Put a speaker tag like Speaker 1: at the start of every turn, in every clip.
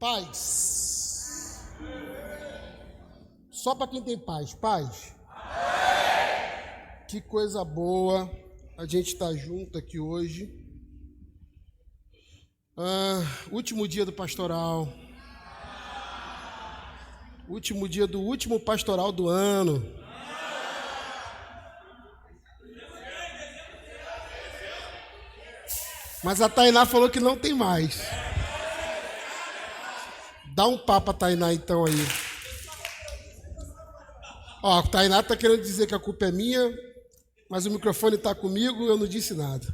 Speaker 1: Paz. Só para quem tem paz. Paz. Que coisa boa a gente estar junto aqui hoje. Último dia do pastoral. Último dia do último pastoral do ano. Mas a Tainá falou que não tem mais. Dá um papo a Tainá então aí. Ó, a Tainá tá querendo dizer que a culpa é minha, mas o microfone tá comigo e eu não disse nada.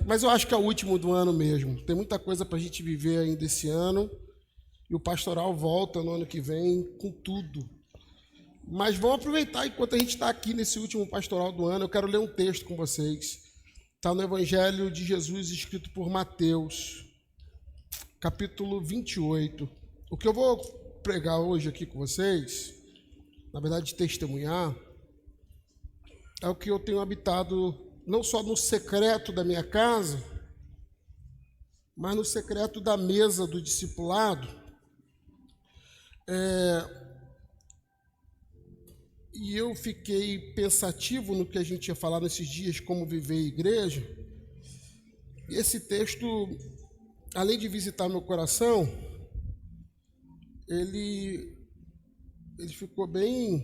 Speaker 1: Mas eu acho que é o último do ano mesmo. Tem muita coisa para a gente viver ainda esse ano. E o pastoral volta no ano que vem com tudo. Mas vamos aproveitar enquanto a gente está aqui nesse último pastoral do ano. Eu quero ler um texto com vocês. Está no Evangelho de Jesus, escrito por Mateus, capítulo 28. O que eu vou pregar hoje aqui com vocês, na verdade testemunhar, é o que eu tenho habitado não só no secreto da minha casa, mas no secreto da mesa do discipulado. E eu fiquei pensativo no que a gente ia falar nesses dias, como viver a igreja. E esse texto, além de visitar meu coração, ele ficou bem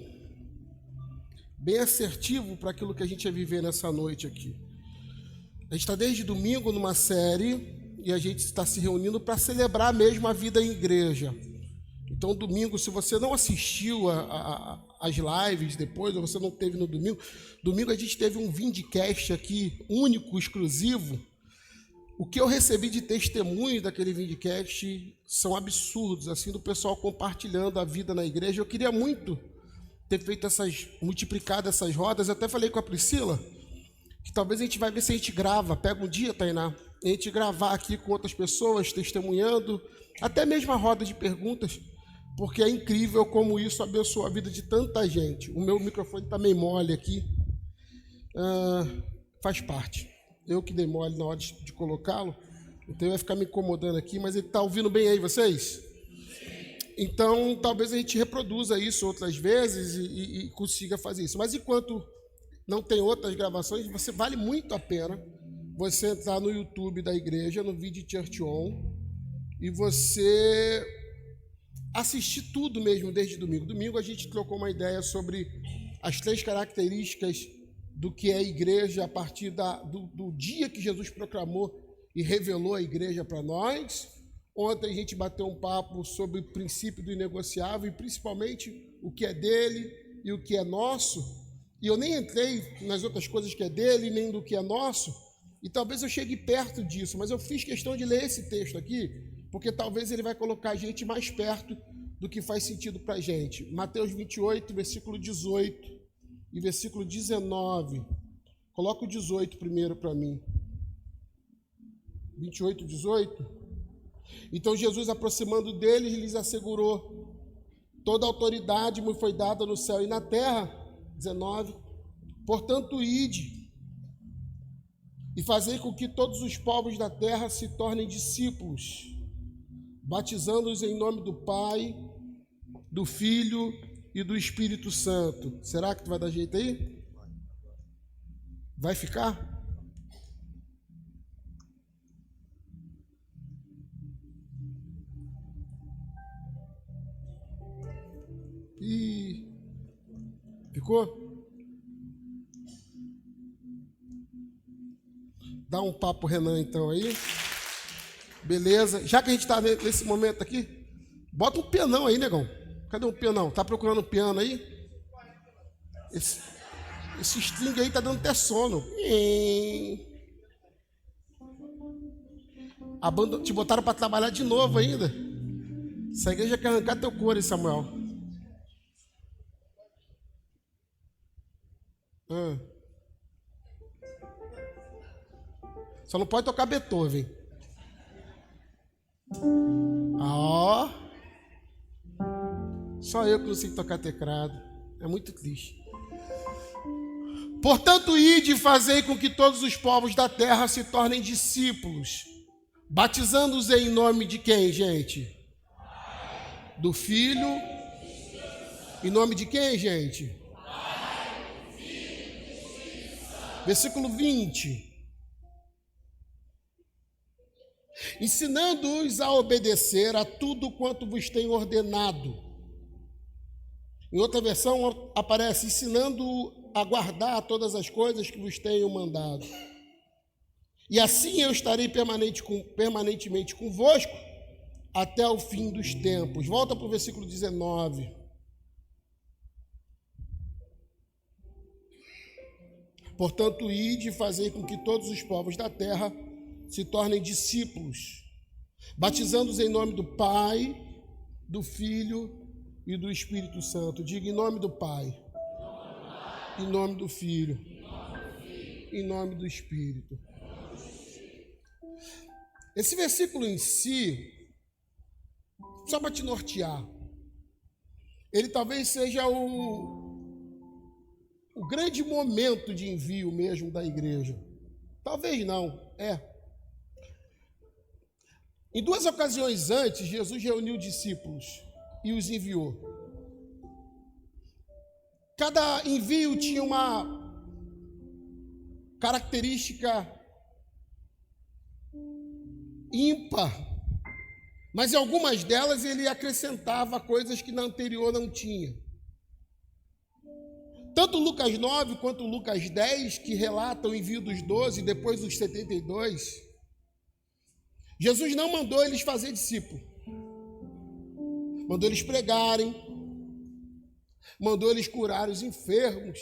Speaker 1: assertivo para aquilo que a gente ia viver nessa noite aqui. A gente está desde domingo numa série e a gente está se reunindo para celebrar mesmo a vida em igreja. Então, domingo, se você não assistiu as lives depois, ou você não teve no domingo a gente teve um Vindcast aqui, único, exclusivo. O que eu recebi de testemunho daquele Vindcast são absurdos, assim, do pessoal compartilhando a vida na igreja. Eu queria muito ter feito multiplicado essas rodas. Eu até falei com a Priscila que talvez a gente vai ver se a gente grava, pega um dia, Tainá, a gente gravar aqui com outras pessoas, testemunhando, até mesmo a roda de perguntas, porque é incrível como isso abençoa a vida de tanta gente. O meu microfone está meio mole aqui, faz parte. Eu que dei mole na hora de colocá-lo, então vai ficar me incomodando aqui, mas ele está ouvindo bem aí, vocês? Então, talvez a gente reproduza isso outras vezes e consiga fazer isso. Mas enquanto não tem outras gravações, vale muito a pena você entrar no YouTube da igreja, no Vídeo Church On, e você assistir tudo mesmo desde domingo. Domingo a gente trocou uma ideia sobre as 3 características do que é a igreja a partir do dia que Jesus proclamou e revelou a igreja para nós. Ontem a gente bateu um papo sobre o princípio do inegociável e principalmente o que é dele e o que é nosso. E eu nem entrei nas outras coisas que é dele, nem do que é nosso. E talvez eu chegue perto disso, mas eu fiz questão de ler esse texto aqui, porque talvez ele vai colocar a gente mais perto do que faz sentido para a gente. Mateus 28, versículo 18 e versículo 19. Coloca o 18 primeiro para mim. 28, 18. Então Jesus, aproximando deles, lhes assegurou: toda autoridade me foi dada no céu e na terra. 19. Portanto, ide e fazei com que todos os povos da terra se tornem discípulos, batizando-os em nome do Pai, do Filho e do Espírito Santo. Será que tu vai dar jeito aí? Vai ficar? E ficou? Dá um papo, Renan, então aí. Beleza. Já que a gente está nesse momento aqui, bota um pianão aí, negão. Cadê um pianão? Tá procurando um piano aí? Esse string aí tá dando até sono. Te botaram para trabalhar de novo ainda. Essa igreja quer arrancar teu couro, hein, Samuel? Só não pode tocar Beethoven. Só eu que não sei tocar teclado. É muito triste. Portanto, ide e fazei com que todos os povos da terra se tornem discípulos, Batizando-os em nome de quem, gente? Do Filho. Em nome de quem, gente? Versículo 20. Ensinando-os a obedecer a tudo quanto vos tenho ordenado. Em outra versão aparece ensinando a guardar todas as coisas que vos tenho mandado. E assim eu estarei permanentemente convosco até o fim dos tempos. Volta para o versículo 19. Portanto, ide e fazei com que todos os povos da terra se tornem discípulos, batizando-os em nome do Pai, do Filho e do Espírito Santo. Diga em nome do Pai, em nome do Filho, em nome do Espírito. Esse versículo em si, só para te nortear, ele talvez seja o grande momento de envio mesmo da igreja. Talvez não, Em 2 ocasiões antes, Jesus reuniu discípulos e os enviou. Cada envio tinha uma característica ímpar, mas em algumas delas ele acrescentava coisas que na anterior não tinha. Tanto Lucas 9 quanto Lucas 10, que relatam o envio dos 12 e depois dos 72, Jesus não mandou eles fazer discípulo. Mandou eles pregarem, mandou eles curar os enfermos,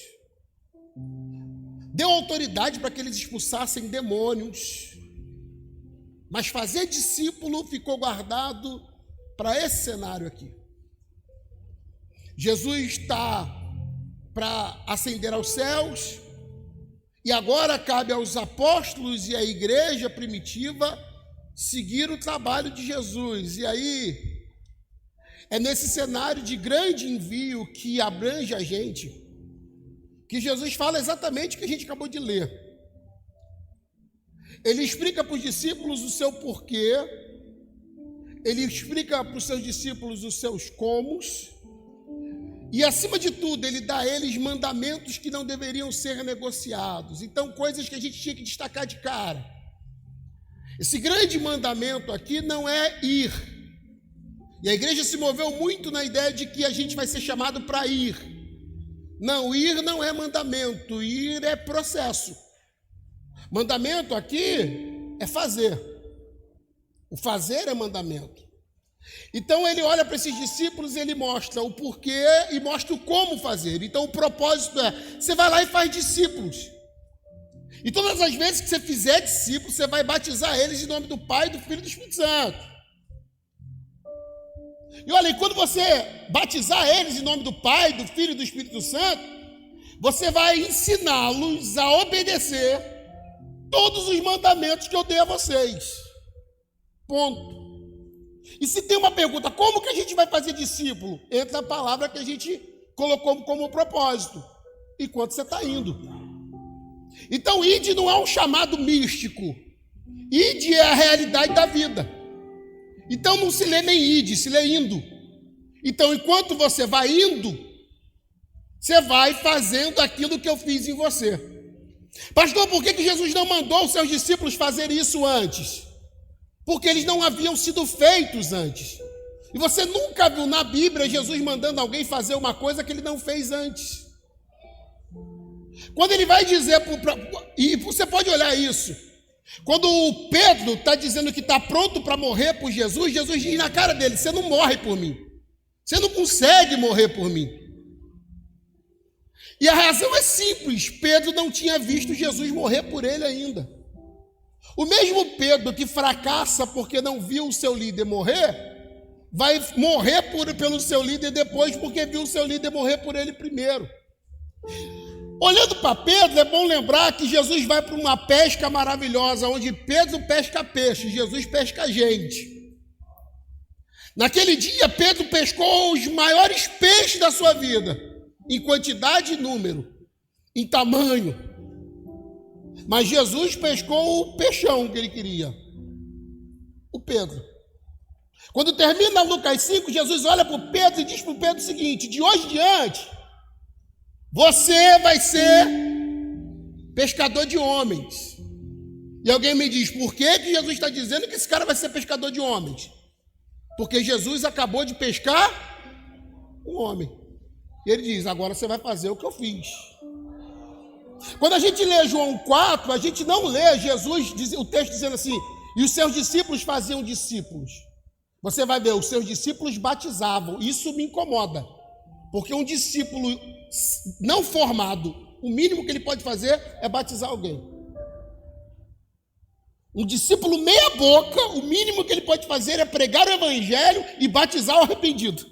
Speaker 1: deu autoridade para que eles expulsassem demônios, mas fazer discípulo ficou guardado para esse cenário aqui. Jesus está para ascender aos céus, e agora cabe aos apóstolos e à igreja primitiva seguir o trabalho de Jesus. E aí, é nesse cenário de grande envio que abrange a gente, que Jesus fala exatamente o que a gente acabou de ler. Ele explica para os discípulos o seu porquê, ele explica para os seus discípulos os seus comos, e acima de tudo, ele dá a eles mandamentos que não deveriam ser negociados. Então, coisas que a gente tinha que destacar de cara. Esse grande mandamento aqui não é ir. E a igreja se moveu muito na ideia de que a gente vai ser chamado para ir. Não, ir não é mandamento, ir é processo. Mandamento aqui é fazer. O fazer é mandamento. Então ele olha para esses discípulos, ele mostra o porquê e mostra o como fazer. Então o propósito é, você vai lá e faz discípulos. E todas as vezes que você fizer discípulos, você vai batizar eles em nome do Pai, do Filho e do Espírito Santo. E olha, e quando você batizar eles em nome do Pai, do Filho e do Espírito Santo, você vai ensiná-los a obedecer todos os mandamentos que eu dei a vocês. Ponto. E se tem uma pergunta, como que a gente vai fazer discípulo? Entra a palavra que a gente colocou como propósito. Enquanto você está indo. Então, ide não é um chamado místico. Ide é a realidade da vida. Então, não se lê nem ide, se lê indo. Então, enquanto você vai indo, você vai fazendo aquilo que eu fiz em você. Pastor, por que Jesus não mandou os seus discípulos fazer isso antes? Porque eles não haviam sido feitos antes. E você nunca viu na Bíblia Jesus mandando alguém fazer uma coisa que ele não fez antes. Quando ele vai dizer, e você pode olhar isso, quando o Pedro está dizendo que está pronto para morrer por Jesus, Jesus diz na cara dele, você não morre por mim. Você não consegue morrer por mim. E a razão é simples, Pedro não tinha visto Jesus morrer por ele ainda. O mesmo Pedro que fracassa porque não viu o seu líder morrer, vai morrer pelo seu líder depois porque viu o seu líder morrer por ele primeiro. Olhando para Pedro, é bom lembrar que Jesus vai para uma pesca maravilhosa, onde Pedro pesca peixe, Jesus pesca gente. Naquele dia, Pedro pescou os maiores peixes da sua vida, em quantidade e número, em tamanho. Mas Jesus pescou o peixão que ele queria. o Pedro. Quando termina Lucas 5, Jesus olha para o Pedro e diz para o Pedro o seguinte: de hoje em diante, você vai ser pescador de homens. E alguém me diz, por que Jesus está dizendo que esse cara vai ser pescador de homens? Porque Jesus acabou de pescar um homem. E ele diz, agora você vai fazer o que eu fiz. Quando a gente lê João 4, a gente não lê Jesus, o texto dizendo assim, e os seus discípulos faziam discípulos. Você vai ver, os seus discípulos batizavam. Isso me incomoda. Porque um discípulo não formado, o mínimo que ele pode fazer é batizar alguém. Um discípulo meia boca, o mínimo que ele pode fazer é pregar o evangelho e batizar o arrependido.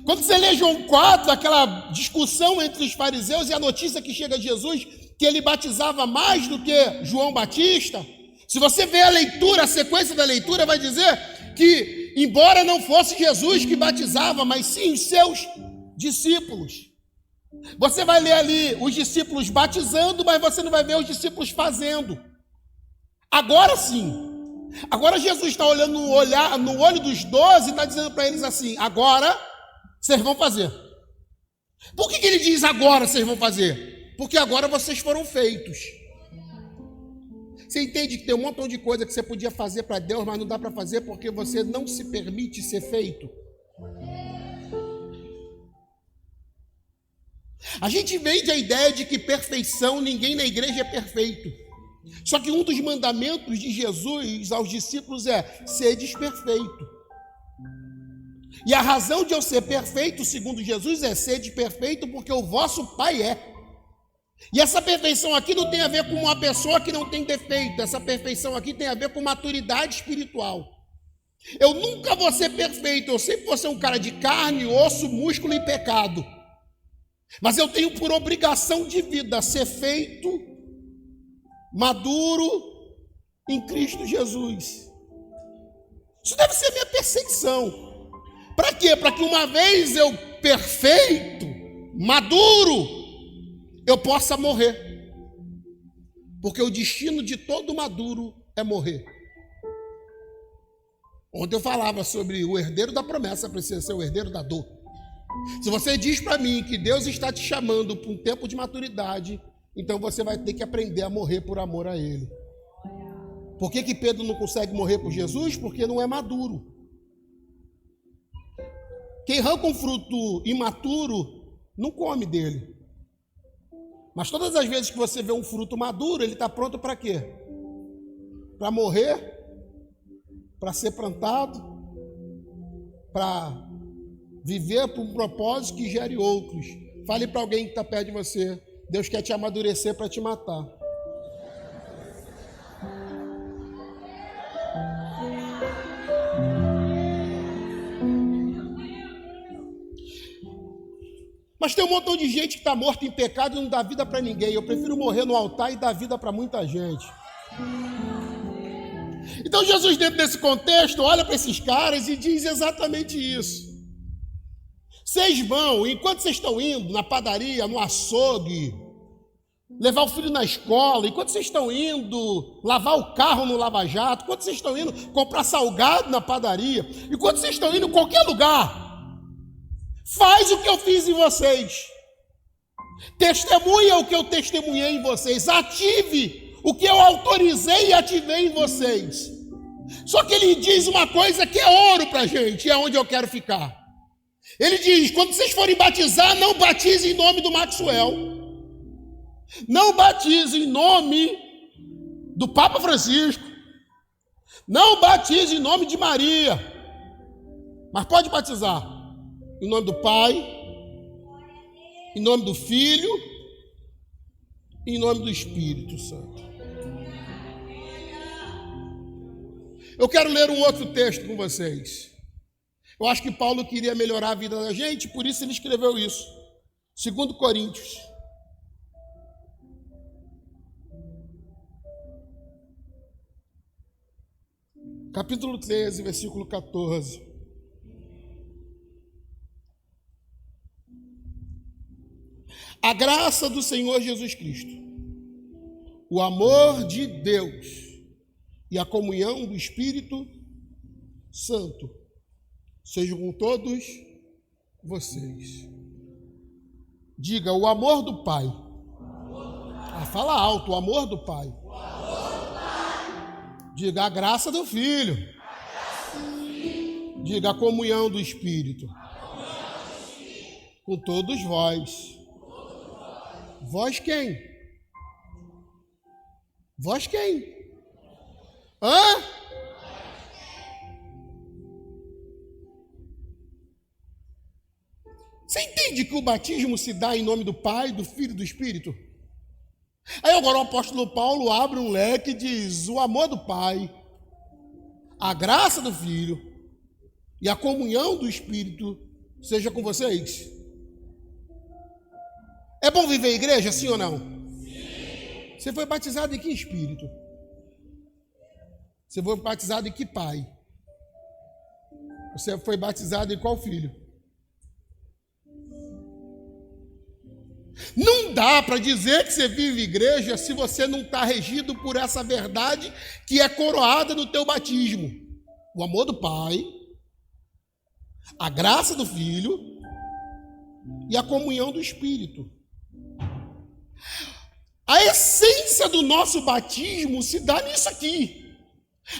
Speaker 1: Quando você lê João 4, aquela discussão entre os fariseus e a notícia que chega de Jesus, que ele batizava mais do que João Batista, se você vê a leitura, a sequência da leitura vai dizer que, embora não fosse Jesus que batizava, mas sim os seus discípulos. Você vai ler ali os discípulos batizando, mas você não vai ver os discípulos fazendo. Agora sim. Agora Jesus está olhando no olho dos 12 e está dizendo para eles assim, agora vocês vão fazer. Por que ele diz agora vocês vão fazer? Porque agora vocês foram feitos. Você entende que tem um montão de coisa que você podia fazer para Deus, mas não dá para fazer porque você não se permite ser feito? A gente vende a ideia de que perfeição, ninguém na igreja é perfeito. Só que um dos mandamentos de Jesus aos discípulos é sedes perfeito. E a razão de eu ser perfeito, segundo Jesus, é sede perfeito porque o vosso Pai é. E essa perfeição aqui não tem a ver com uma pessoa que não tem defeito. Essa perfeição aqui tem a ver com maturidade espiritual. Eu nunca vou ser perfeito, eu sempre vou ser um cara de carne, osso, músculo e pecado. Mas eu tenho por obrigação de vida ser feito maduro em Cristo Jesus. Isso deve ser minha perseguição. Para quê? Para que uma vez eu perfeito, maduro, eu possa morrer. Porque o destino de todo maduro é morrer. Ontem eu falava sobre o herdeiro da promessa precisa ser o herdeiro da dor. Se você diz para mim que Deus está te chamando para um tempo de maturidade, então você vai ter que aprender a morrer por amor a Ele. Por que Pedro não consegue morrer por Jesus? Porque não é maduro. Quem arranca um fruto imaturo não come dele. Mas todas as vezes que você vê um fruto maduro, ele está pronto para quê? Para morrer, para ser plantado, para viver por um propósito que gere outros. Fale para alguém que está perto de você, Deus quer te amadurecer para te matar. Mas tem um montão de gente que está morta em pecado e não dá vida para ninguém. Eu prefiro morrer no altar e dar vida para muita gente. Então Jesus, dentro desse contexto, olha para esses caras e diz exatamente isso. Vocês vão, enquanto vocês estão indo na padaria, no açougue, levar o filho na escola, enquanto vocês estão indo lavar o carro no lava-jato, enquanto vocês estão indo comprar salgado na padaria, enquanto vocês estão indo em qualquer lugar, faz o que eu fiz em vocês. Testemunha o que eu testemunhei em vocês. Ative o que eu autorizei e ativei em vocês. Só que ele diz uma coisa que é ouro para a gente, e é onde eu quero ficar. Ele diz, quando vocês forem batizar, não batize em nome do Maxwell. Não batize em nome do Papa Francisco. Não batize em nome de Maria. Mas pode batizar em nome do Pai, em nome do Filho, e em nome do Espírito Santo. Eu quero ler um outro texto com vocês. Eu acho que Paulo queria melhorar a vida da gente, por isso ele escreveu isso. 2 Coríntios. Capítulo 13, versículo 14. A graça do Senhor Jesus Cristo, o amor de Deus e a comunhão do Espírito Santo seja com todos vocês. Diga, o amor do Pai. Fala alto, o amor do Pai. Diga, a graça do Filho. Diga, a comunhão do Espírito. Com todos vós. Vós quem? Vós quem? Hã? Você entende que o batismo se dá em nome do Pai, do Filho e do Espírito? Aí agora o apóstolo Paulo abre um leque e diz, o amor do Pai, a graça do Filho e a comunhão do Espírito seja com vocês. É bom viver em igreja, sim ou não? Sim. Você foi batizado em que espírito? Você foi batizado em que pai? Você foi batizado em qual filho? Não dá para dizer que você vive igreja se você não está regido por essa verdade que é coroada no teu batismo. O amor do Pai, a graça do Filho e a comunhão do Espírito. A essência do nosso batismo se dá nisso aqui.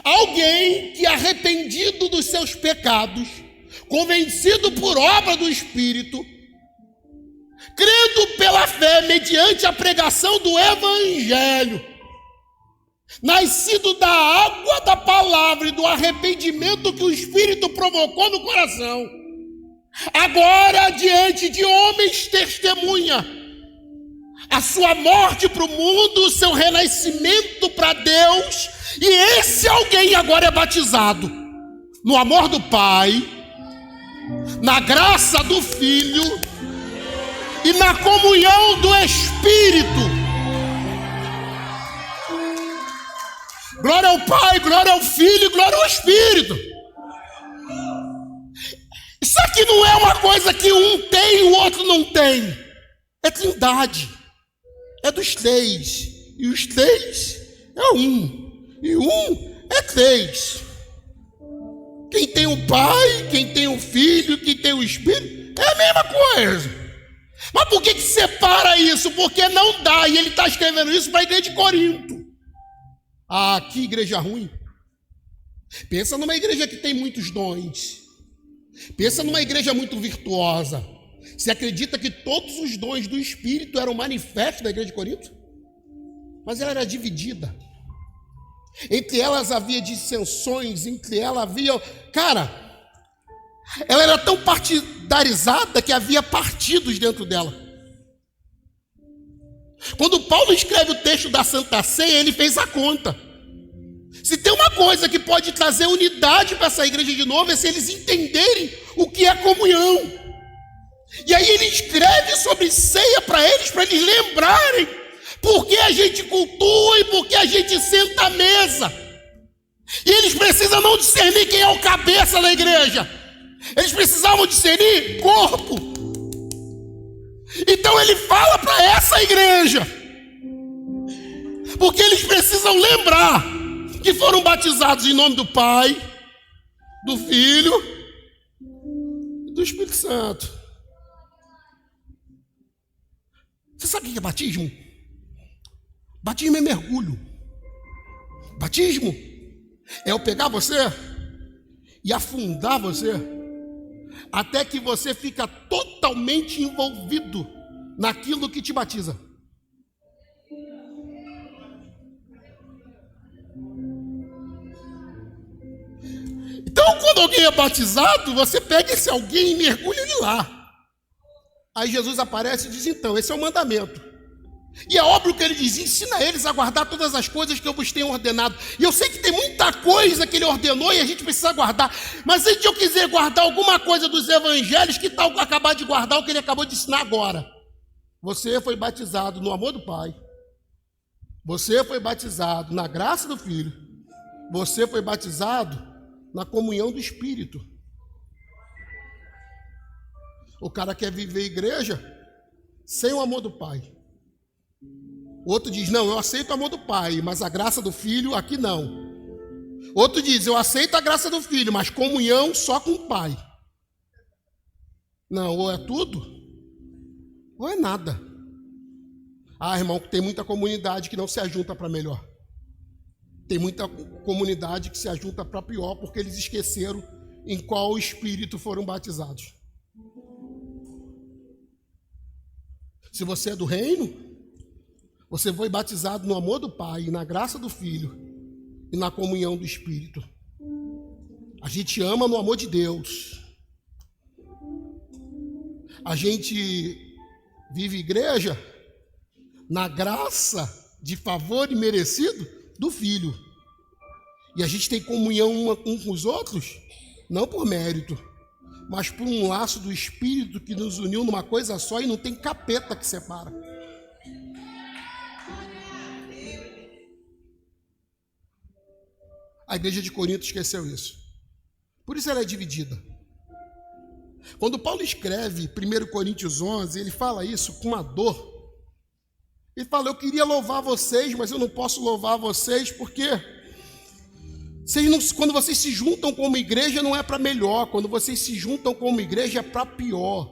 Speaker 1: Alguém que, arrependido dos seus pecados, convencido por obra do Espírito, crendo pela fé mediante a pregação do Evangelho, nascido da água da palavra e do arrependimento que o Espírito provocou no coração, agora diante de homens testemunha a sua morte para o mundo, o seu renascimento para Deus, e esse alguém agora é batizado no amor do Pai, na graça do Filho e na comunhão do Espírito. Glória ao Pai, glória ao Filho, glória ao Espírito. Isso aqui não é uma coisa que um tem e o outro não tem. É trindade. É dos três. E os três é um. E um é três. Quem tem o Pai, quem tem o Filho, quem tem o Espírito, é a mesma coisa. Mas por que separa isso? Porque não dá. E ele está escrevendo isso para a igreja de Corinto. Ah, que igreja ruim. Pensa numa igreja que tem muitos dons. Pensa numa igreja muito virtuosa. Você acredita que todos os dons do Espírito eram manifestos da igreja de Corinto? Mas ela era dividida. Entre elas havia dissensões, entre elas havia... Cara, ela era tão partidarizada que havia partidos dentro dela. Quando Paulo escreve o texto da Santa Ceia, ele fez a conta. Se tem uma coisa que pode trazer unidade para essa igreja de novo, é se eles entenderem o que é comunhão. E aí ele escreve sobre ceia para eles lembrarem por que a gente cultua e por que a gente senta à mesa. E eles precisam não discernir quem é o cabeça da igreja. Eles precisavam discernir corpo. Então ele fala para essa igreja, porque eles precisam lembrar que foram batizados em nome do Pai, do Filho e do Espírito Santo. Você sabe o que é batismo? Batismo é mergulho. Batismo é eu pegar você e afundar você até que você fica totalmente envolvido naquilo que te batiza. Então, quando alguém é batizado, você pega esse alguém e mergulha ele lá. Aí Jesus aparece e diz, então, esse é o mandamento. E é óbvio que ele diz, ensina eles a guardar todas as coisas que eu vos tenho ordenado. E eu sei que tem muita coisa que ele ordenou e a gente precisa guardar. Mas se eu quiser guardar alguma coisa dos evangelhos, que tal acabar de guardar o que ele acabou de ensinar agora? Você foi batizado no amor do Pai. Você foi batizado na graça do Filho. Você foi batizado na comunhão do Espírito. O cara quer viver igreja sem o amor do Pai. O outro diz, não, eu aceito o amor do Pai, mas a graça do Filho aqui não. Outro diz, eu aceito a graça do Filho, mas comunhão só com o Pai. Não, ou é tudo, ou é nada. Ah, irmão, tem muita comunidade que não se ajunta para melhor. Tem muita comunidade que se ajunta para pior, porque eles esqueceram em qual espírito foram batizados. Se você é do reino, você foi batizado no amor do Pai, na graça do Filho e na comunhão do Espírito. A gente ama no amor de Deus. A gente vive igreja na graça de favor imerecido do Filho. E a gente tem comunhão um com os outros, não por mérito, mas por um laço do Espírito que nos uniu numa coisa só e não tem capeta que separa. A igreja de Corinto esqueceu isso. Por isso ela é dividida. Quando Paulo escreve 1 Coríntios 11, ele fala isso com uma dor. Ele fala, eu queria louvar vocês, mas eu não posso louvar vocês porque quando vocês se juntam como igreja não é para melhor, quando vocês se juntam como igreja é para pior.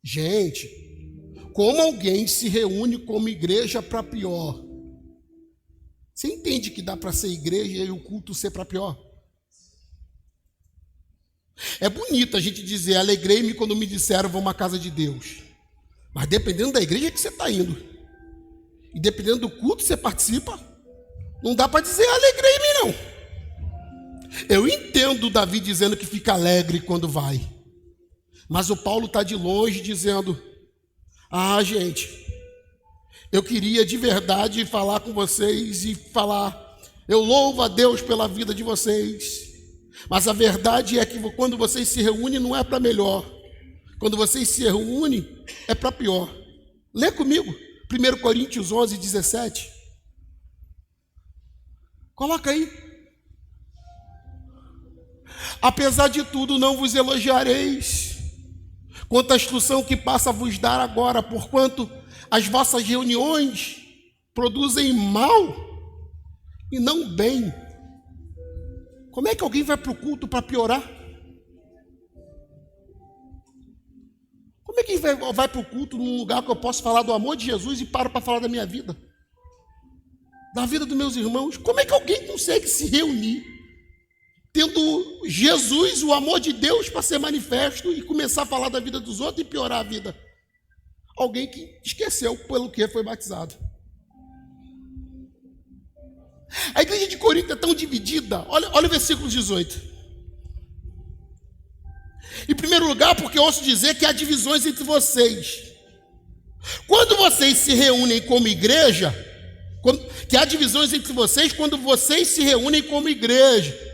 Speaker 1: Gente, como alguém se reúne como igreja para pior? Você entende que dá para ser igreja e o culto ser para pior? É bonito a gente dizer, alegrei-me quando me disseram vamos à casa de Deus. Mas dependendo da igreja que você está indo, e dependendo do culto que você participa, não dá para dizer alegrei-me não. Eu entendo Davi dizendo que fica alegre quando vai. Mas o Paulo está de longe dizendo, gente, eu queria de verdade falar com vocês e falar, eu louvo a Deus pela vida de vocês. Mas a verdade é que quando vocês se reúnem não é para melhor. Quando vocês se reúnem é para pior. Lê comigo, 1 Coríntios 11, 17. Coloca aí. Apesar de tudo, não vos elogiareis quanto à instrução que passa a vos dar agora, porquanto as vossas reuniões produzem mal e não bem. Como é que alguém vai para o culto para piorar? Como é que vai para o culto num lugar que eu posso falar do amor de Jesus e paro para falar da minha vida? Da vida dos meus irmãos? Como é que alguém consegue se reunir tendo Jesus, o amor de Deus para ser manifesto e começar a falar da vida dos outros e piorar a vida? Alguém que esqueceu pelo que foi batizado. A igreja de Corinto é tão dividida. Olha o versículo 18. Em primeiro lugar, porque eu ouço dizer que há divisões entre vocês. Quando vocês se reúnem como igreja, que há divisões entre vocês quando vocês se reúnem como igreja.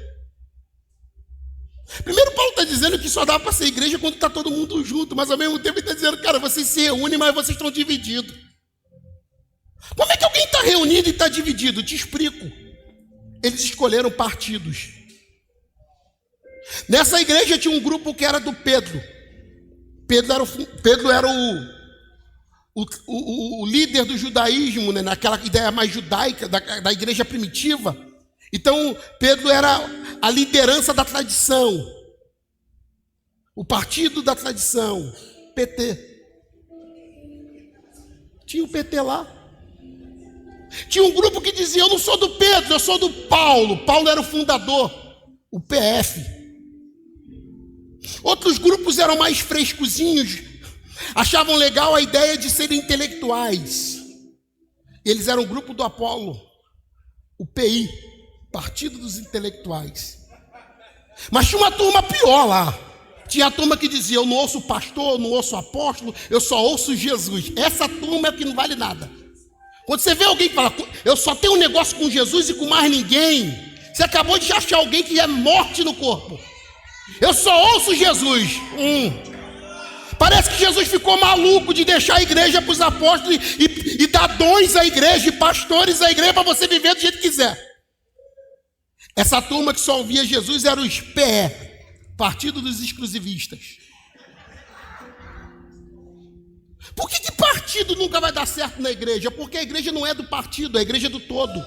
Speaker 1: Primeiro Paulo está dizendo que só dá para ser igreja quando está todo mundo junto, mas ao mesmo tempo ele está dizendo, cara, vocês se reúnem, mas vocês estão divididos. Como é que alguém está reunido e está dividido? Te explico. Eles escolheram partidos. Nessa igreja tinha um grupo que era do Pedro. Pedro era o líder do judaísmo, né? Naquela ideia mais judaica da igreja primitiva. Então, Pedro era a liderança da tradição. O partido da tradição. PT. Tinha o PT lá. Tinha um grupo que dizia, eu não sou do Pedro, eu sou do Paulo. Paulo era o fundador, o PF. Outros grupos eram mais frescozinhos, achavam legal a ideia de serem intelectuais. Eles eram o grupo do Apolo, o PI, Partido dos Intelectuais. Mas tinha uma turma pior lá. Tinha a turma que dizia, eu não ouço pastor, eu não ouço apóstolo, eu só ouço Jesus. Essa turma é que não vale nada. Quando você vê alguém que fala, eu só tenho um negócio com Jesus e com mais ninguém, você acabou de achar alguém que é morte no corpo. Eu só ouço Jesus. Parece que Jesus ficou maluco de deixar a igreja para os apóstolos e dar dons à igreja e pastores à igreja para você viver do jeito que quiser. Essa turma que só ouvia Jesus era os PE, Partido dos Exclusivistas. Por que partido nunca vai dar certo na igreja? Porque a igreja não é do partido, a igreja é do todo.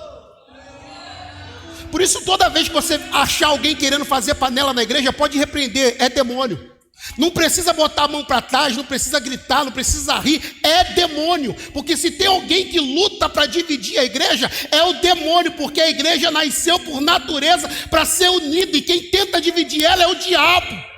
Speaker 1: Por isso, toda vez que você achar alguém querendo fazer panela na igreja, pode repreender, é demônio. Não precisa botar a mão para trás, não precisa gritar, não precisa rir, é demônio. Porque se tem alguém que luta para dividir a igreja, é o demônio, porque a igreja nasceu por natureza para ser unida, e quem tenta dividir ela é o diabo.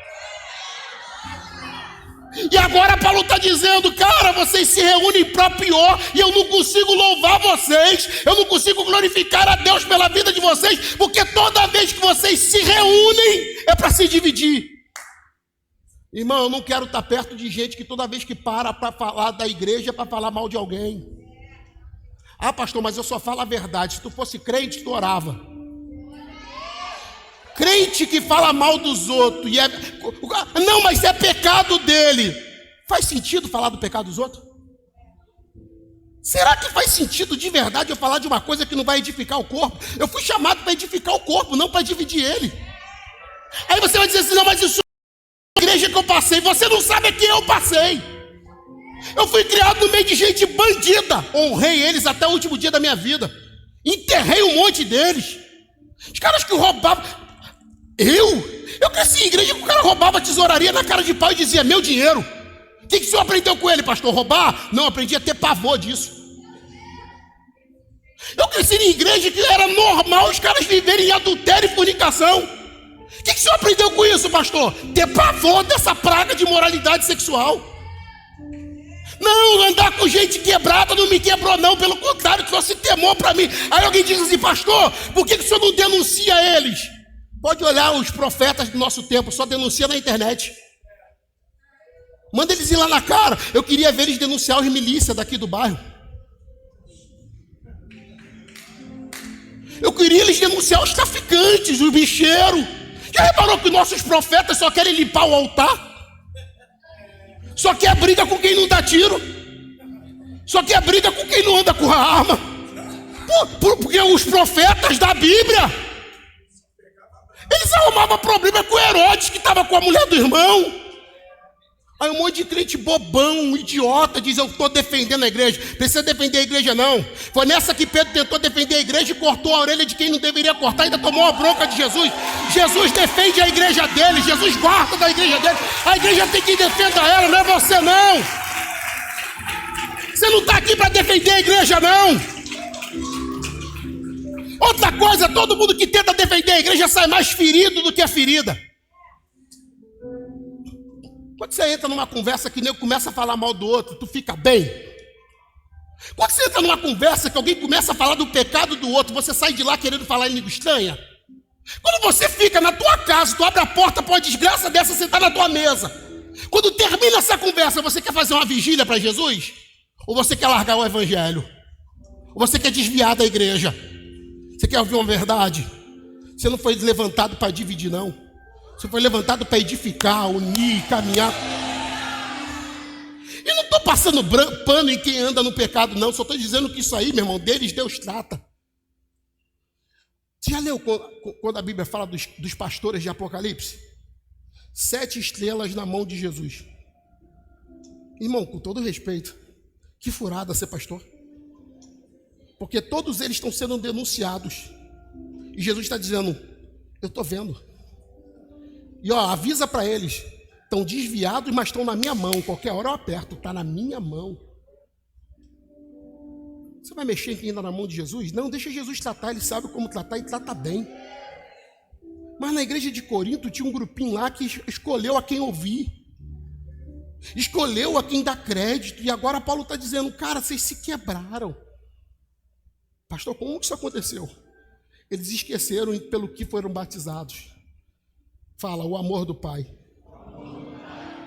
Speaker 1: E agora Paulo está dizendo, cara, vocês se reúnem para pior, e eu não consigo louvar vocês, eu não consigo glorificar a Deus pela vida de vocês, porque toda vez que vocês se reúnem, é para se dividir. Irmão, eu não quero estar perto de gente que toda vez que para falar da igreja é para falar mal de alguém. Ah, pastor, mas eu só falo a verdade. Se tu fosse crente, tu orava. Crente que fala mal dos outros. Não, mas é pecado dele. Faz sentido falar do pecado dos outros? Será que faz sentido de verdade eu falar de uma coisa que não vai edificar o corpo? Eu fui chamado para edificar o corpo, não para dividir ele. Aí você vai dizer assim, não, mas isso é a igreja que eu passei. Você não sabe que eu passei. Eu fui criado no meio de gente bandida. Honrei eles até o último dia da minha vida. Enterrei um monte deles. Os caras que roubavam. Eu cresci em igreja que o cara roubava a tesouraria na cara de pau e dizia, meu dinheiro. O que o senhor aprendeu com ele, pastor? Roubar? Não, aprendi a ter pavor disso. Eu cresci em igreja que era normal os caras viverem em adultério e fornicação. O que o senhor aprendeu com isso, pastor? Ter pavor dessa praga de moralidade sexual. Não, andar com gente quebrada não me quebrou não, pelo contrário, trouxe temor para mim. Aí alguém diz assim, pastor, por que o senhor não denuncia eles? Pode olhar os profetas do nosso tempo, só denuncia na internet. Manda eles ir lá na cara. Eu queria ver eles denunciar os milícias daqui do bairro. Eu queria eles denunciar os traficantes, os bicheiros. Já reparou que nossos profetas só querem limpar o altar? Só quer briga com quem não dá tiro. Só quer briga com quem não anda com a arma. Porque os profetas da Bíblia, eles arrumavam problema com Herodes, que estava com a mulher do irmão. Aí um monte de crente bobão, idiota, diz, eu estou defendendo a igreja. Precisa defender a igreja não. Foi nessa que Pedro tentou defender a igreja e cortou a orelha de quem não deveria cortar, ainda tomou a bronca de Jesus. Jesus defende a igreja dele, Jesus guarda da igreja dele. A igreja tem que defender ela, não é você não. Você não está aqui para defender a igreja não. Outra coisa, todo mundo que tenta defender a igreja sai mais ferido do que a ferida. Quando você entra numa conversa que nem começa a falar mal do outro, tu fica bem. Quando você entra numa conversa que alguém começa a falar do pecado do outro, você sai de lá querendo falar em língua estranha. Quando você fica na tua casa, tu abre a porta para uma desgraça dessa sentar na tua mesa. Quando termina essa conversa, você quer fazer uma vigília para Jesus? Ou você quer largar o evangelho? Ou você quer desviar da igreja? Você quer ouvir uma verdade? Você não foi levantado para dividir, não. Você foi levantado para edificar, unir, caminhar. E não estou passando pano em quem anda no pecado, não. Só estou dizendo que isso aí, meu irmão, deles Deus trata. Você já leu quando a Bíblia fala dos pastores de Apocalipse? 7 estrelas na mão de Jesus. Irmão, com todo respeito, que furada ser pastor. Porque todos eles estão sendo denunciados. E Jesus está dizendo, eu estou vendo. E ó, avisa para eles, estão desviados, mas estão na minha mão. Qualquer hora eu aperto, está na minha mão. Você vai mexer em quem está na mão de Jesus? Não, deixa Jesus tratar, ele sabe como tratar e trata bem. Mas na igreja de Corinto tinha um grupinho lá que escolheu a quem ouvir. Escolheu a quem dá crédito. E agora Paulo está dizendo, cara, vocês se quebraram. Pastor, como que isso aconteceu? Eles esqueceram pelo que foram batizados. Fala, o amor do Pai.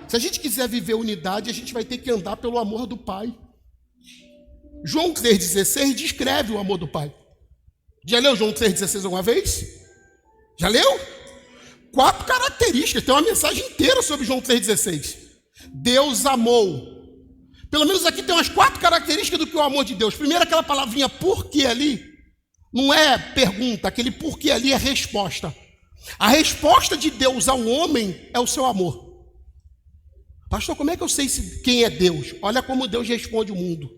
Speaker 1: Se a gente quiser viver unidade, a gente vai ter que andar pelo amor do Pai. João 3,16 descreve o amor do Pai. Já leu João 3,16 alguma vez? Já leu? 4 características, tem uma mensagem inteira sobre João 3,16. Deus amou. Pelo menos aqui tem umas 4 características do que é o amor de Deus. Primeiro, aquela palavrinha porquê ali, não é pergunta, aquele porquê ali é resposta. A resposta de Deus ao homem é o seu amor. Pastor, como é que eu sei quem é Deus? Olha como Deus responde o mundo.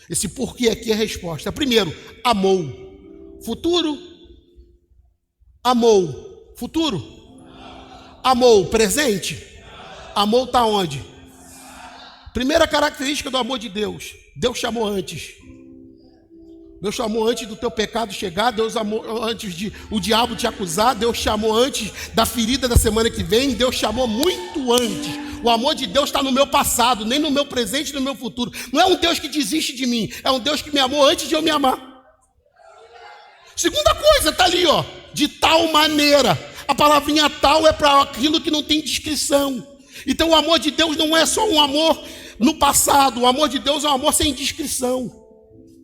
Speaker 1: Esse porquê aqui é a resposta. Primeiro, amou. Futuro, Amou, futuro? Amou, presente? Amou está onde? Primeira característica do amor de Deus: Deus chamou antes. Deus chamou antes do teu pecado chegar, Deus amou antes de o diabo te acusar, Deus chamou antes da ferida da semana que vem, Deus chamou muito antes. O amor de Deus está no meu passado, nem no meu presente, nem no meu futuro. Não é um Deus que desiste de mim, é um Deus que me amou antes de eu me amar. Segunda coisa, está ali, ó, de tal maneira. A palavrinha tal é para aquilo que não tem descrição. Então o amor de Deus não é só um amor no passado, o amor de Deus é um amor sem descrição.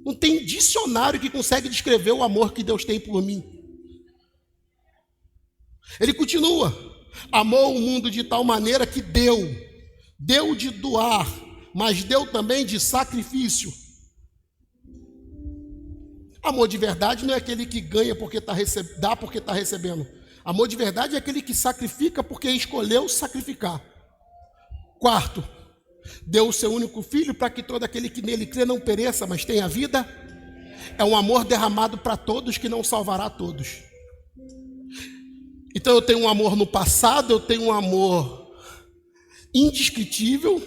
Speaker 1: Não tem dicionário que consegue descrever o amor que Deus tem por mim. Ele continua: amou o mundo de tal maneira que deu de doar, mas deu também de sacrifício. Amor de verdade não é aquele que ganha porque dá porque está recebendo. Amor de verdade é aquele que sacrifica porque escolheu sacrificar. Quarto, deu o seu único filho para que todo aquele que nele crê não pereça, mas tenha vida. É um amor derramado para todos que não salvará todos. Então eu tenho um amor no passado, eu tenho um amor indescritível,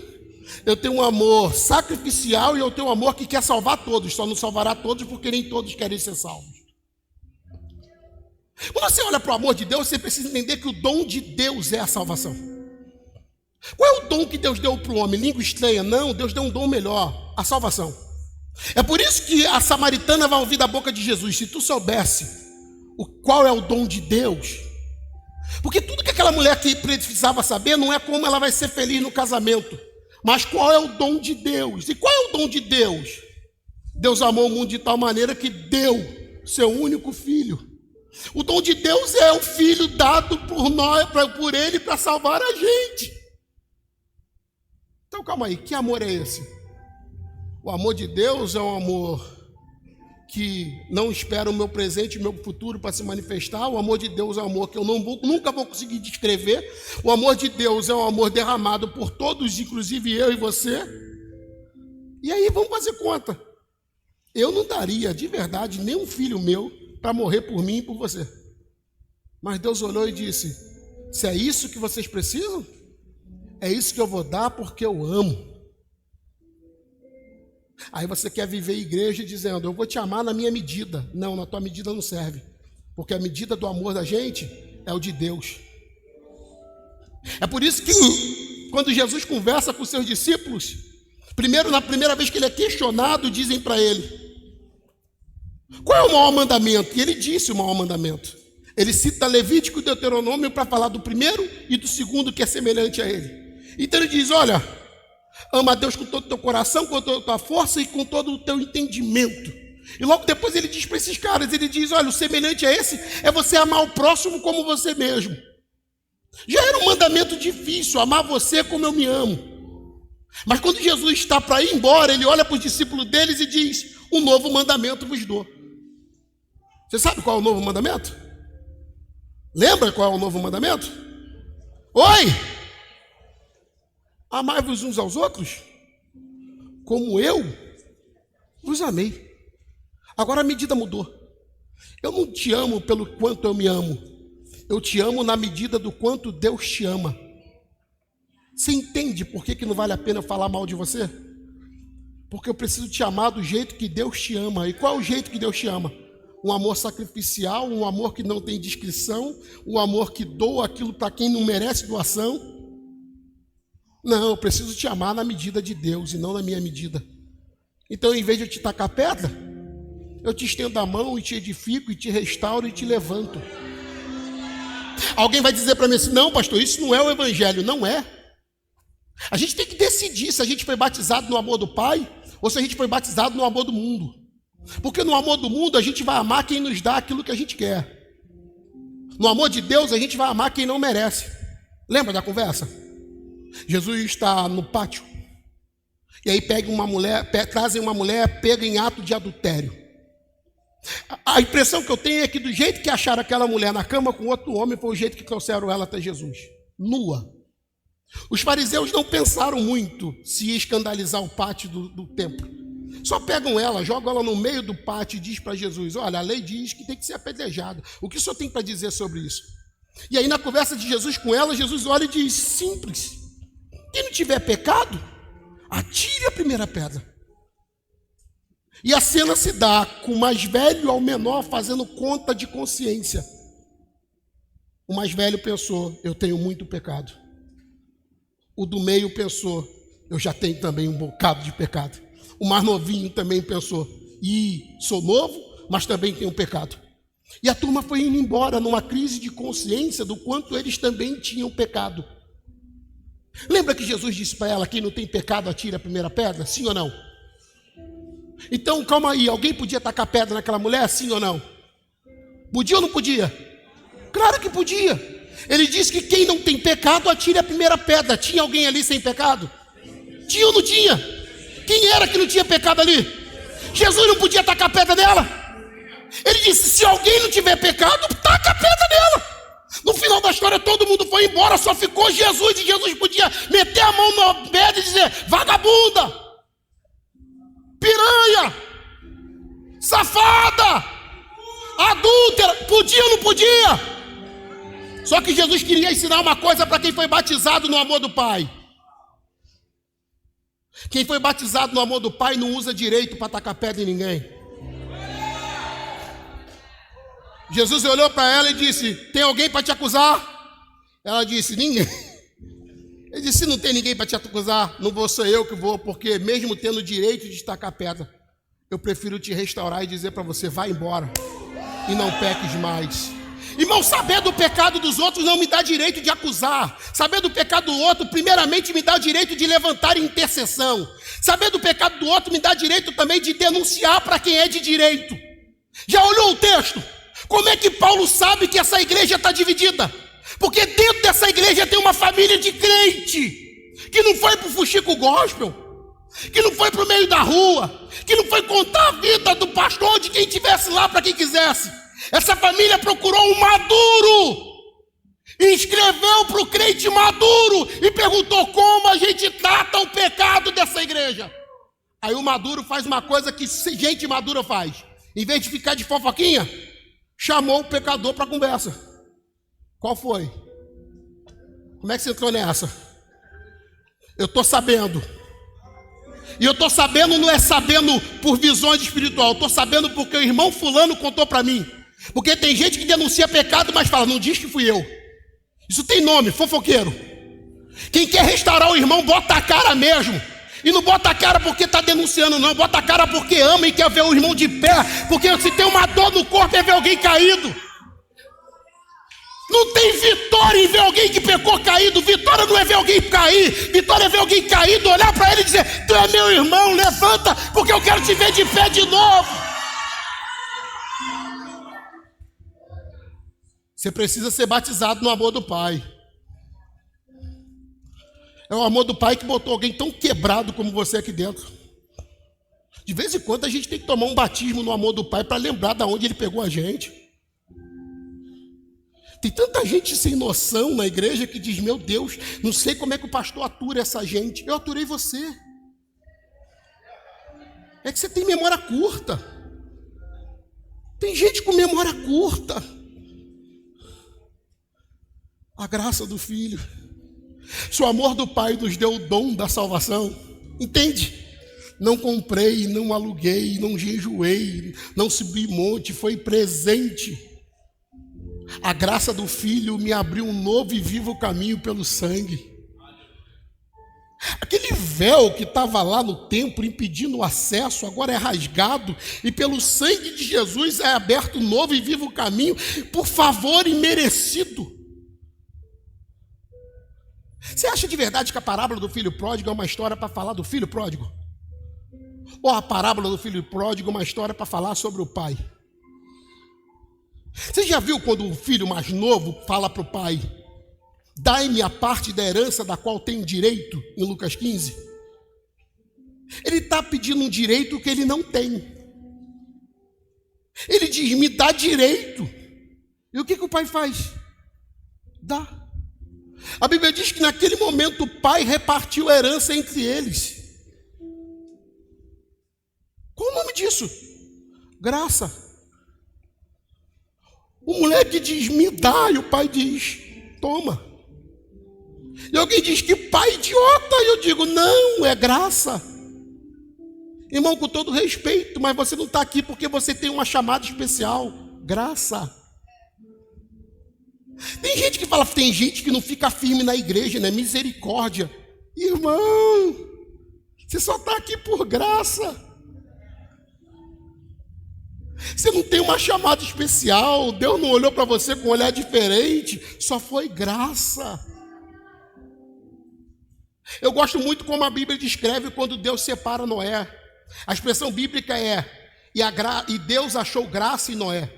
Speaker 1: eu tenho um amor sacrificial e eu tenho um amor que quer salvar todos, só não salvará todos porque nem todos querem ser salvos. Quando você olha para o amor de Deus, você precisa entender que o dom de Deus é a salvação. Qual é o dom que Deus deu para o homem? Língua estranha? Não, Deus deu um dom melhor, a salvação. É por isso que a samaritana vai ouvir da boca de Jesus: se tu soubesse qual é o dom de Deus. Porque tudo que aquela mulher que precisava saber não é como ela vai ser feliz no casamento, mas qual é o dom de Deus. E qual é o dom de Deus? Deus amou o mundo de tal maneira que deu seu único filho. O dom de Deus é o filho dado por nós, por ele, para salvar a gente. Então calma aí, que amor é esse? O amor de Deus é um amor que não espera o meu presente e o meu futuro para se manifestar. O amor de Deus é um amor que eu nunca vou conseguir descrever. O amor de Deus é um amor derramado por todos, inclusive eu e você. E aí vamos fazer conta. Eu não daria de verdade nenhum filho meu para morrer por mim e por você. Mas Deus olhou e disse: se é isso que vocês precisam, é isso que eu vou dar porque eu amo. Aí você quer viver igreja dizendo: eu vou te amar na minha medida. Não, na tua medida não serve. Porque a medida do amor da gente é o de Deus. É por isso que quando Jesus conversa com os seus discípulos, na primeira vez que ele é questionado, dizem para ele: qual é o maior mandamento? E ele disse o maior mandamento. Ele cita Levítico e Deuteronômio para falar do primeiro e do segundo, que é semelhante a ele. Então ele diz: olha, ama a Deus com todo o teu coração, com toda a tua força e com todo o teu entendimento. E logo depois ele diz para esses caras, ele diz: olha, o semelhante a esse é você amar o próximo como você mesmo. Já era um mandamento difícil, amar você como eu me amo. Mas quando Jesus está para ir embora, ele olha para os discípulos deles e diz: um novo mandamento vos dou. Você sabe qual é o novo mandamento? Lembra qual é o novo mandamento? Oi! Amai-vos uns aos outros, como eu vos amei. Agora a medida mudou. Eu não te amo pelo quanto eu me amo. Eu te amo na medida do quanto Deus te ama. Você entende por que não vale a pena eu falar mal de você? Porque eu preciso te amar do jeito que Deus te ama. E qual é o jeito que Deus te ama? Um amor sacrificial, um amor que não tem descrição, um amor que doa aquilo para quem não merece doação. Não, eu preciso te amar na medida de Deus e não na minha medida. Então, em vez de eu te tacar pedra, eu te estendo a mão e te edifico e te restauro e te levanto. Alguém vai dizer para mim assim: não, pastor, isso não é o evangelho. Não é. A gente tem que decidir se a gente foi batizado no amor do Pai ou se a gente foi batizado no amor do mundo. Porque no amor do mundo a gente vai amar quem nos dá aquilo que a gente quer. No amor de Deus a gente vai amar quem não merece. Lembra da conversa? Jesus está no pátio e aí trazem uma mulher pega em ato de adultério. A impressão que eu tenho é que do jeito que acharam aquela mulher na cama com outro homem foi o jeito que trouxeram ela até Jesus, nua. Os fariseus não pensaram muito se ia escandalizar o pátio do templo. Só pegam ela, jogam ela no meio do pátio e diz para Jesus: olha, a lei diz que tem que ser apedrejada. O que o senhor tem para dizer sobre isso? E aí na conversa de Jesus com ela, Jesus olha e diz: simples, quem não tiver pecado, atire a primeira pedra. E a cena se dá com o mais velho ao menor fazendo conta de consciência. O mais velho pensou: eu tenho muito pecado. O do meio pensou: eu já tenho também um bocado de pecado. O mais novinho também pensou: sou novo, mas também tenho pecado. E a turma foi indo embora numa crise de consciência do quanto eles também tinham pecado. Lembra que Jesus disse para ela: quem não tem pecado atire a primeira pedra? Sim ou não? Então, calma aí, alguém podia tacar pedra naquela mulher? Sim ou não? Podia ou não podia? Claro que podia. Ele disse que quem não tem pecado atire a primeira pedra. Tinha alguém ali sem pecado? Tinha ou não tinha? Quem era que não tinha pecado ali? Jesus não podia tacar pedra nela. Ele disse: se alguém não tiver pecado, taca a pedra nela. No final da história todo mundo foi embora, só ficou Jesus. E Jesus podia meter a mão na pedra e dizer: vagabunda, piranha, safada, adúltera. Podia ou não podia? Só que Jesus queria ensinar uma coisa para quem foi batizado no amor do Pai. Quem foi batizado no amor do Pai não usa direito para tacar pedra em ninguém. Jesus olhou para ela e disse: tem alguém para te acusar? Ela disse: ninguém. Ele disse: se não tem ninguém para te acusar, não vou ser eu que vou, porque mesmo tendo direito de tacar pedra, eu prefiro te restaurar e dizer para você: vai embora e não peques mais. Irmão, saber do pecado dos outros não me dá direito de acusar. Saber do pecado do outro, primeiramente, me dá o direito de levantar intercessão. Saber do pecado do outro me dá direito também de denunciar para quem é de direito. Já olhou o texto? Como é que Paulo sabe que essa igreja está dividida? Porque dentro dessa igreja tem uma família de crente que não foi para o fuxico gospel, que não foi para o meio da rua, que não foi contar a vida do pastor, de quem estivesse lá, para quem quisesse. Essa família procurou um maduro e escreveu para o crente maduro e perguntou: como a gente trata o pecado dessa igreja? Aí o maduro faz uma coisa que gente madura faz: em vez de ficar de fofoquinha, chamou o pecador para conversa. Qual foi? Como é que você entrou nessa? Eu estou sabendo. E eu estou sabendo, não é sabendo por visões espirituais, eu estou sabendo porque o irmão fulano contou para mim. Porque tem gente que denuncia pecado, mas fala: não diz que fui eu. Isso tem nome, fofoqueiro. Quem quer restaurar o irmão, bota a cara mesmo. E não bota a cara porque está denunciando, não. Bota a cara porque ama e quer ver o irmão de pé. Porque se tem uma dor no corpo é ver alguém caído. Não tem vitória em ver alguém que pecou caído. Vitória não é ver alguém cair. Vitória é ver alguém caído, olhar para ele e dizer: tu é meu irmão, levanta, porque eu quero te ver de pé de novo. Você precisa ser batizado no amor do Pai. É o amor do Pai que botou alguém tão quebrado como você aqui dentro. De vez em quando a gente tem que tomar um batismo no amor do Pai para lembrar de onde Ele pegou a gente. Tem tanta gente sem noção na igreja que diz: meu Deus, não sei como é que o pastor atura essa gente. Eu aturei você. É que você tem memória curta. Tem gente com memória curta. A graça do Filho. Se o amor do Pai nos deu o dom da salvação, entende? Não comprei, não aluguei, não jejuei, não subi monte, foi presente. A graça do Filho me abriu um novo e vivo caminho pelo sangue. Aquele véu que estava lá no templo impedindo o acesso, agora é rasgado, e pelo sangue de Jesus é aberto um novo e vivo caminho, por favor imerecido. Você acha de verdade que a parábola do filho pródigo é uma história para falar do filho pródigo? Ou a parábola do filho pródigo é uma história para falar sobre o pai? Você já viu quando o filho mais novo fala para o pai: dai-me a parte da herança da qual tenho direito, em Lucas 15? Ele está pedindo um direito que ele não tem. Ele diz: me dá direito. E o que o pai faz? Dá. A Bíblia diz que naquele momento o pai repartiu a herança entre eles. disso? Graça. O moleque diz, me dá, e o pai diz, toma. E alguém diz, que pai idiota, e eu digo, não, é graça. Irmão, com todo respeito, mas você não está aqui porque você tem uma chamada especial, graça. Tem gente que fala, tem gente que não fica firme na igreja, né? Misericórdia. Irmão, você só está aqui por graça. Você não tem uma chamada especial, Deus não olhou para você com um olhar diferente, só foi graça. Eu gosto muito como a Bíblia descreve quando Deus separa Noé. A expressão bíblica é, e Deus achou graça em Noé.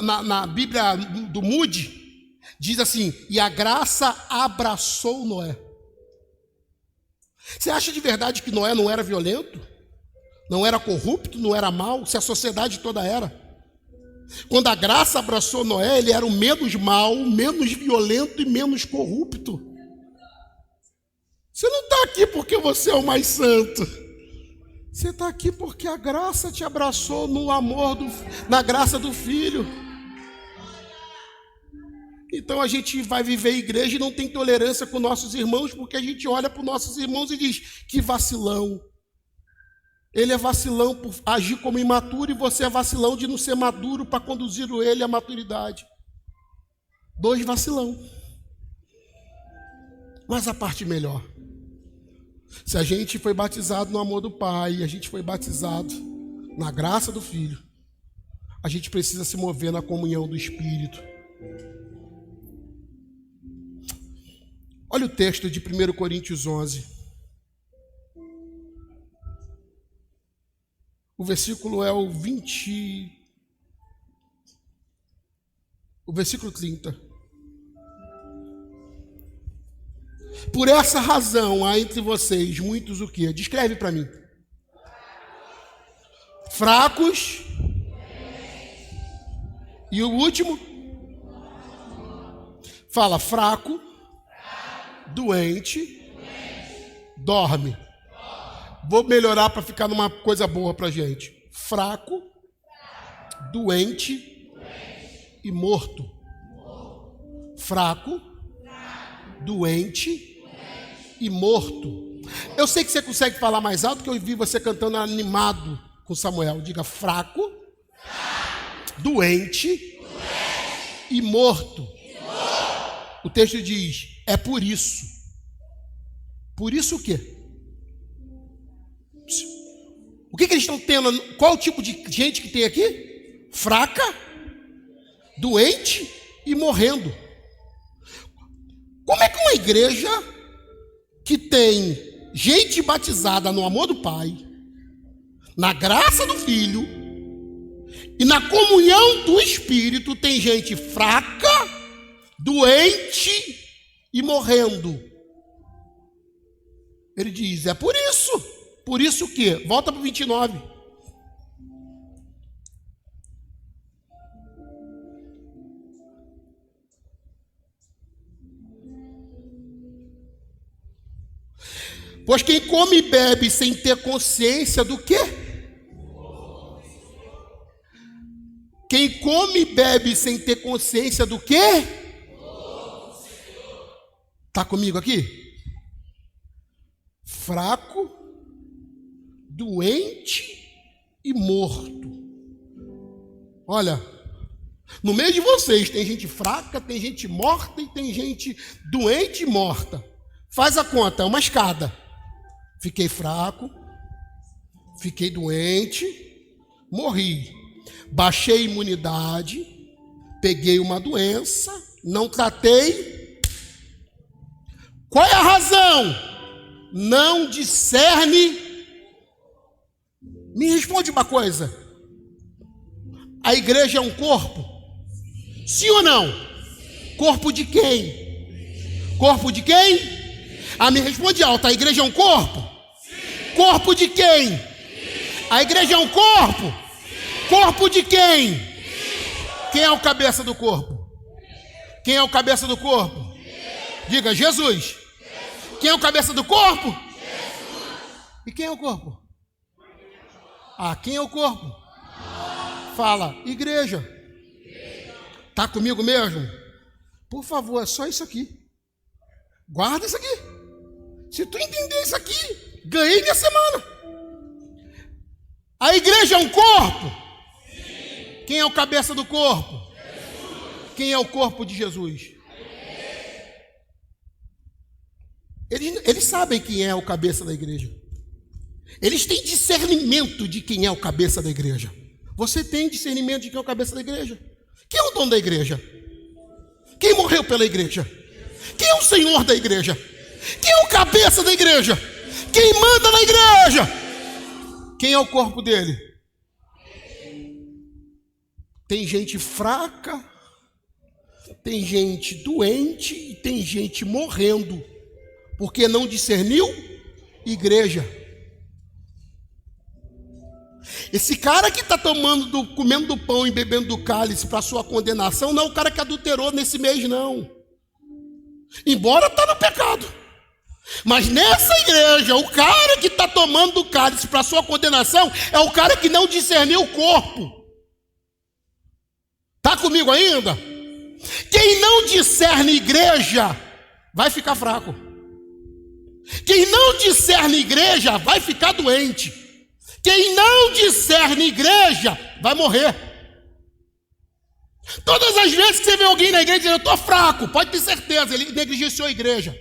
Speaker 1: Na Bíblia do Moody, diz assim, e a graça abraçou Noé. Você acha de verdade que Noé não era violento? Não era corrupto, não era mau, se a sociedade toda era. Quando a graça abraçou Noé, ele era o menos mau, menos violento e menos corrupto. Você não está aqui porque você é o mais santo. Você está aqui porque a graça te abraçou no amor, na graça do Filho. Então a gente vai viver a igreja e não tem tolerância com nossos irmãos, porque a gente olha para os nossos irmãos e diz, que vacilão. Ele é vacilão por agir como imaturo e você é vacilão de não ser maduro para conduzir ele à maturidade. Dois vacilão. Mas a parte melhor. Se a gente foi batizado no amor do Pai, a gente foi batizado na graça do Filho, a gente precisa se mover na comunhão do Espírito. Olha o texto de 1 Coríntios 11. O versículo é o 20, o versículo 30. Por essa razão há entre vocês muitos o quê? Descreve para mim. Fracos. E o último? Fala, fraco, doente, dorme. Vou melhorar para ficar numa coisa boa para a gente. Fraco, doente e morto. Fraco, doente e morto. Eu sei que você consegue falar mais alto, que eu vi você cantando animado com Samuel. Diga fraco, doente e morto. O texto diz, é por isso. Por isso o quê? O que eles estão tendo? Qual o tipo de gente que tem aqui? Fraca, doente e morrendo. Como é que uma igreja que tem gente batizada no amor do Pai, na graça do Filho e na comunhão do Espírito, tem gente fraca, doente e morrendo? Ele diz, é por isso. Por isso que, volta para o 29. Pois quem come e bebe sem ter consciência do quê? Quem come e bebe sem ter consciência do quê? Está comigo aqui? Fraco, doente e morto. Olha, no meio de vocês tem gente fraca, tem gente morta e tem gente doente e morta. Faz a conta, é uma escada. Fiquei fraco, fiquei doente, morri. Baixei a imunidade, peguei uma doença, não tratei. Qual é a razão? Não discerne. Me responde uma coisa. A igreja é um corpo? Sim ou não? Corpo de quem? Corpo de quem? Me responde alto. A igreja é um corpo? Sim. Corpo de quem? Sim. A igreja é um corpo? Sim. Corpo de quem? Sim. Quem é o cabeça do corpo? Quem é o cabeça do corpo? Sim. Diga, Jesus. Quem é o cabeça do corpo? Jesus. E quem é o corpo? Ah, quem é o corpo? Fala, igreja. Tá comigo mesmo? Por favor, é só isso aqui. Guarda isso aqui. Se tu entender isso aqui, ganhei minha semana. A igreja é um corpo? Sim. Quem é o cabeça do corpo? Jesus. Quem é o corpo de Jesus? Eles sabem quem é o cabeça da igreja. Eles têm discernimento de quem é o cabeça da igreja. Você tem discernimento de quem é o cabeça da igreja? Quem é o dono da igreja? Quem morreu pela igreja? Quem é o senhor da igreja? Quem é o cabeça da igreja? Quem manda na igreja? Quem é o corpo dele? Tem gente fraca, tem gente doente e tem gente morrendo, porque não discerniu igreja. Esse cara que está comendo do pão e bebendo do cálice para sua condenação, não é o cara que adulterou nesse mês, não. Embora está no pecado. Mas nessa igreja, o cara que está tomando do cálice para sua condenação é o cara que não discerniu o corpo. Está comigo ainda? Quem não discerne igreja vai ficar fraco. Quem não discerne igreja vai ficar doente. Quem não discerne igreja vai morrer. Todas as vezes que você vê alguém na igreja dizendo, eu estou fraco, pode ter certeza, ele negligenciou a igreja.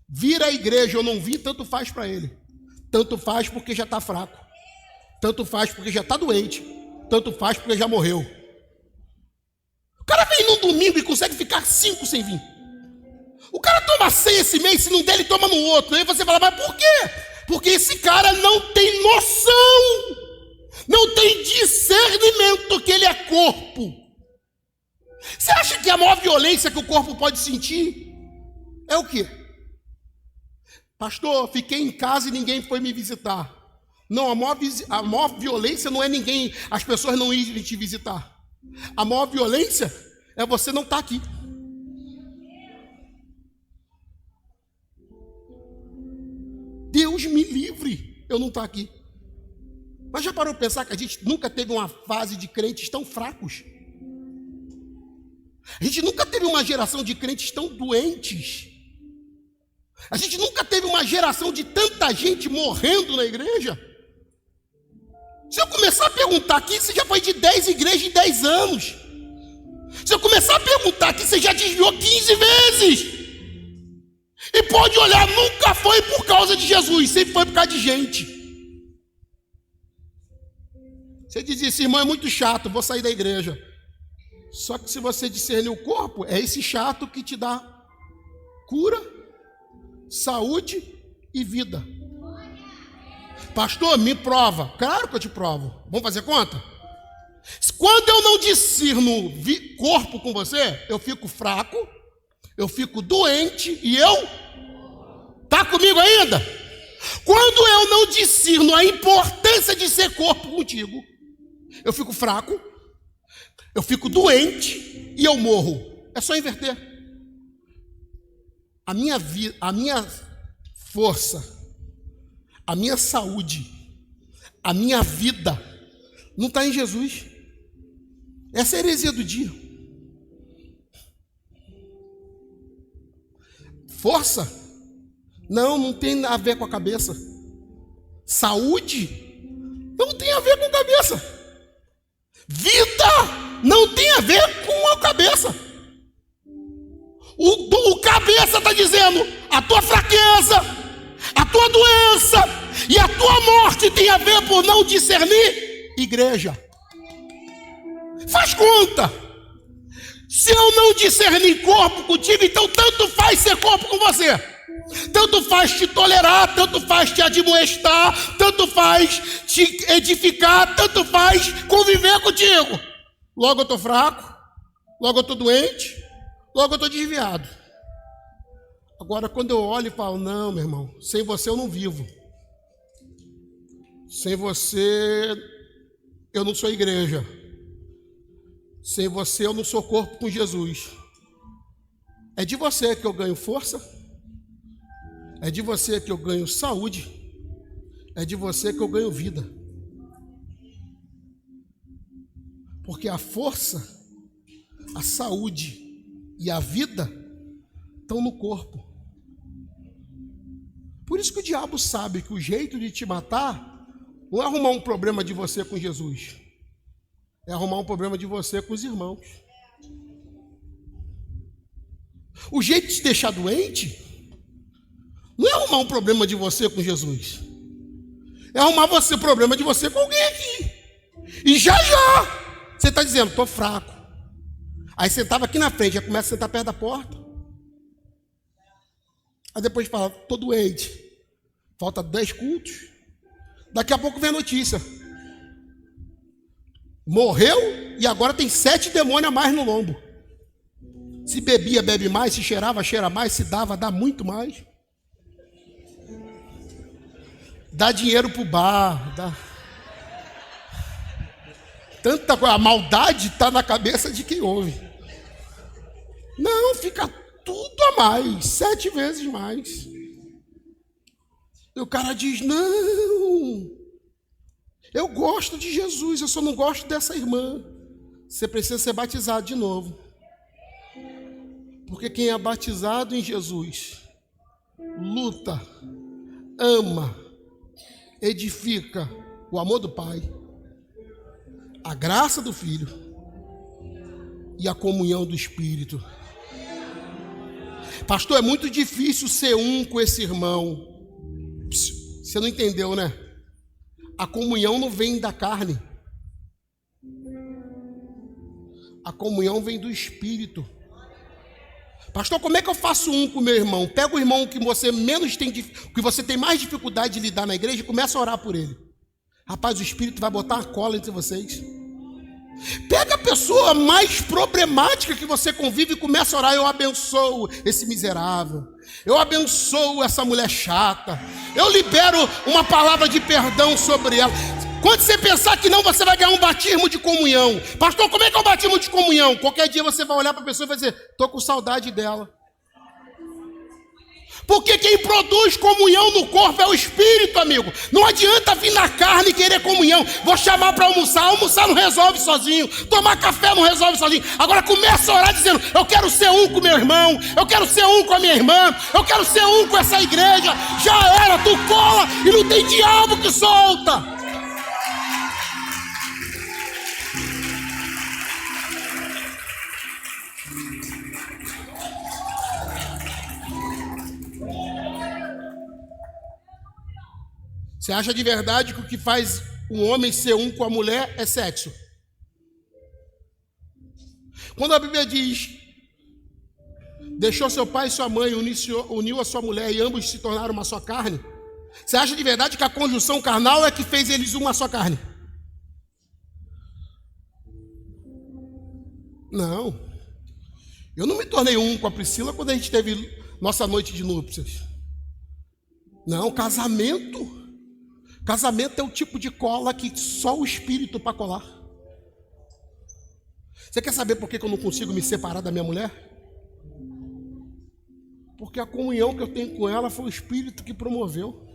Speaker 1: Vira a igreja ou não vir, tanto faz para ele. Tanto faz porque já está fraco. Tanto faz porque já está doente. Tanto faz porque já morreu. O cara vem num domingo e consegue ficar 5 sem vir. O cara toma 6 esse mês, se não der, ele toma no outro. Aí você fala, mas por quê? Porque esse cara não tem noção, não tem discernimento que ele é corpo. Você acha que a maior violência que o corpo pode sentir é o quê? Pastor, fiquei em casa e ninguém foi me visitar. Não, a maior violência não é ninguém, as pessoas não irem te visitar. A maior violência é você não estar aqui. Deus me livre, eu não estou aqui. Mas já parou para pensar que a gente nunca teve uma fase de crentes tão fracos? A gente nunca teve uma geração de crentes tão doentes. A gente nunca teve uma geração de tanta gente morrendo na igreja. Se eu começar a perguntar aqui, você já foi de 10 igrejas em 10 anos. Se eu começar a perguntar aqui, você já desviou 15 vezes. E pode olhar, nunca foi por causa de Jesus, sempre foi por causa de gente. Você dizia, esse irmão é muito chato, vou sair da igreja. Só que se você discernir o corpo, é esse chato que te dá cura, saúde e vida. Pastor, me prova. Claro que eu te provo. Vamos fazer conta? Quando eu não discerno corpo com você, eu fico fraco, eu fico doente e eu... Está comigo ainda? Quando eu não discerno a importância de ser corpo contigo, eu fico fraco, eu fico doente e eu morro. É só inverter. A minha força, a minha saúde, a minha vida não está em Jesus. Essa é a heresia do dia. Força não tem a ver com a cabeça. Saúde não tem a ver com a cabeça. Vida não tem a ver com a cabeça. O cabeça está dizendo, a tua fraqueza, a tua doença e a tua morte tem a ver por não discernir igreja. Faz conta. Se eu não discernir corpo contigo, então tanto faz ser corpo com você. Tanto faz te tolerar, tanto faz te admoestar, tanto faz te edificar, tanto faz conviver contigo. Logo eu estou fraco, logo eu estou doente, logo eu estou desviado. Agora quando eu olho e falo, não, meu irmão, sem você eu não vivo. Sem você eu não sou igreja. Sem você eu não sou corpo com Jesus. É de você que eu ganho força. É de você que eu ganho saúde. É de você que eu ganho vida. Porque a força, a saúde e a vida estão no corpo. Por isso que o diabo sabe que o jeito de te matar não é arrumar um problema de você com Jesus. É arrumar um problema de você com os irmãos. O jeito de te deixar doente não é arrumar um problema de você com Jesus. É arrumar um problema de você com alguém aqui. E já você está dizendo, estou fraco. Aí você estava aqui na frente, já começa a sentar perto da porta. Aí depois fala, estou doente. Falta 10 cultos. Daqui a pouco vem a notícia. Morreu e agora tem 7 demônios a mais no lombo. Se bebia, bebe mais. Se cheirava, cheira mais. Se dava, dá muito mais. Dá dinheiro pro bar. Tanta coisa. A maldade está na cabeça de quem ouve. Não, fica tudo a mais. 7 vezes mais. E o cara diz, não. Eu gosto de Jesus, eu só não gosto dessa irmã. Você precisa ser batizado de novo. Porque quem é batizado em Jesus luta, ama, edifica o amor do Pai, a graça do Filho e a comunhão do Espírito. Pastor, é muito difícil ser um com esse irmão. Você não entendeu, né? A comunhão não vem da carne. A comunhão vem do Espírito. Pastor, como é que eu faço um com o meu irmão? Pega o irmão que você menos tem, que você tem mais dificuldade de lidar na igreja e começa a orar por ele. Rapaz, o Espírito vai botar uma cola entre vocês. Pega a pessoa mais problemática que você convive e começa a orar. Eu abençoo esse miserável. Eu abençoo essa mulher chata. Eu libero uma palavra de perdão sobre ela. Quando você pensar que não, você vai ganhar um batismo de comunhão. Pastor, como é que é o batismo de comunhão? Qualquer dia você vai olhar para a pessoa e vai dizer, estou com saudade dela. Porque quem produz comunhão no corpo é o Espírito, amigo. Não adianta vir na carne e querer comunhão. Vou chamar para almoçar. Almoçar não resolve sozinho. Tomar café não resolve sozinho. Agora começa a orar dizendo, eu quero ser um com meu irmão. Eu quero ser um com a minha irmã. Eu quero ser um com essa igreja. Já era, tu cola e não tem diabo que solta. Você acha de verdade que o que faz um homem ser um com a mulher é sexo? Quando a Bíblia diz, deixou seu pai e sua mãe, uniu a sua mulher e ambos se tornaram uma só carne, você acha de verdade que a conjunção carnal é que fez eles uma só carne? Não. Eu não me tornei um com a Priscila quando a gente teve nossa noite de núpcias. Não, casamento é o tipo de cola que só o Espírito para colar. Você quer saber por que eu não consigo me separar da minha mulher? Porque a comunhão que eu tenho com ela foi o Espírito que promoveu.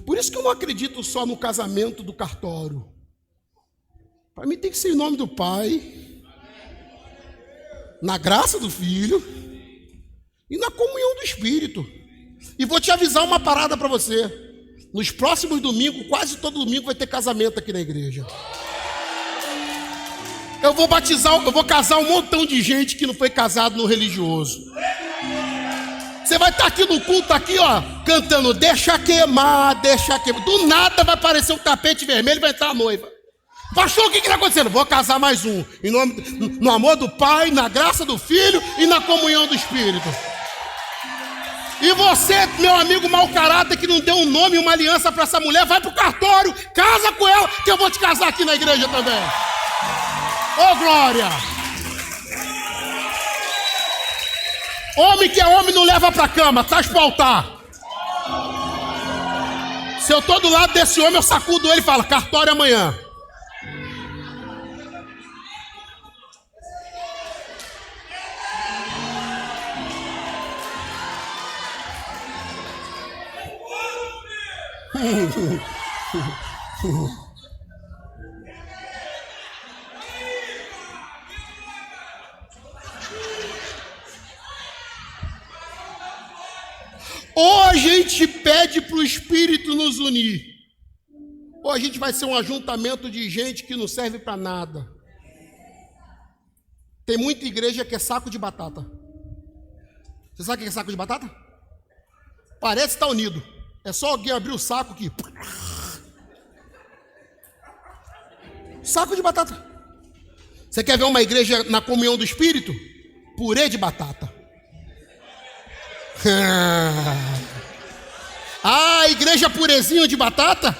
Speaker 1: Por isso que eu não acredito só no casamento do cartório. Para mim tem que ser em nome do Pai, na graça do Filho e na comunhão do Espírito. E vou te avisar uma parada para você. Nos próximos domingos, quase todo domingo vai ter casamento aqui na igreja. Eu vou casar um montão de gente que não foi casado no religioso. Você vai estar aqui no culto, aqui, ó, cantando, deixa queimar, deixa queimar. Do nada vai aparecer um tapete vermelho e vai entrar a noiva. Pastor, o que está acontecendo? Vou casar mais um. No amor do Pai, na graça do Filho e na comunhão do Espírito. E você, meu amigo mau caráter, que não deu um nome e uma aliança para essa mulher, vai para o cartório, casa com ela, que eu vou te casar aqui na igreja também. Ô, glória! Homem que é homem não leva para a cama, traz para o altar. Se eu estou do lado desse homem, eu sacudo ele e falo, cartório amanhã. Ou a gente pede para o Espírito nos unir, ou a gente vai ser um ajuntamento de gente que não serve para nada. Tem muita igreja que é saco de batata. Você sabe o que é saco de batata? Parece estar unido. É só alguém abrir o saco aqui. Saco de batata. Você quer ver uma igreja na comunhão do Espírito? Purê de batata. Igreja purezinho de batata?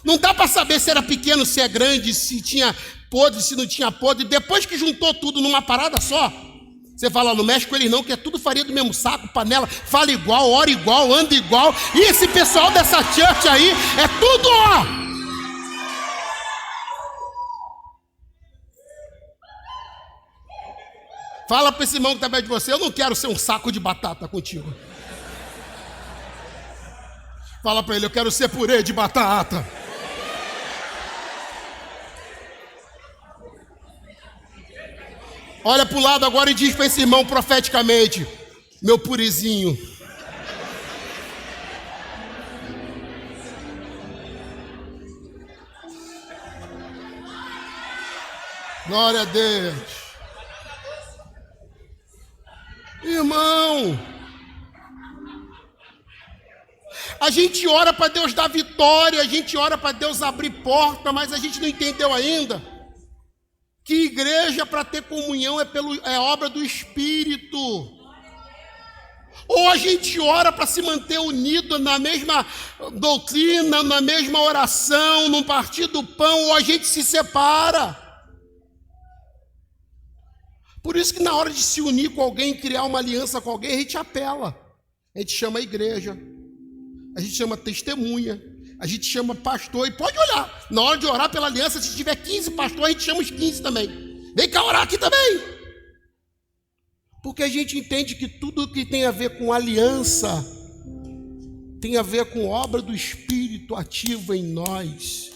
Speaker 1: Não dá para saber se era pequeno, se é grande, se tinha podre, se não tinha podre. Depois que juntou tudo numa parada só, você fala, não mexe com eles não, que é tudo farinha do mesmo saco, panela, fala igual, ora igual, anda igual. E esse pessoal dessa church aí, é tudo, ó. Fala para esse irmão que está perto de você, eu não quero ser um saco de batata contigo. Fala para ele, eu quero ser purê de batata. Olha para o lado agora e diz para esse irmão profeticamente, meu purezinho. Glória a Deus. Irmão, a gente ora para Deus dar vitória, a gente ora para Deus abrir porta, mas a gente não entendeu ainda que igreja para ter comunhão é obra do Espírito. Ou a gente ora para se manter unido na mesma doutrina, na mesma oração, no partir do pão, ou a gente se separa. Por isso que na hora de se unir com alguém, criar uma aliança com alguém, a gente apela. A gente chama a igreja, a gente chama testemunha, a gente chama pastor. E pode olhar, na hora de orar pela aliança, se tiver 15 pastores, a gente chama os 15 também. Vem cá orar aqui também. Porque a gente entende que tudo que tem a ver com aliança tem a ver com obra do Espírito ativa em nós.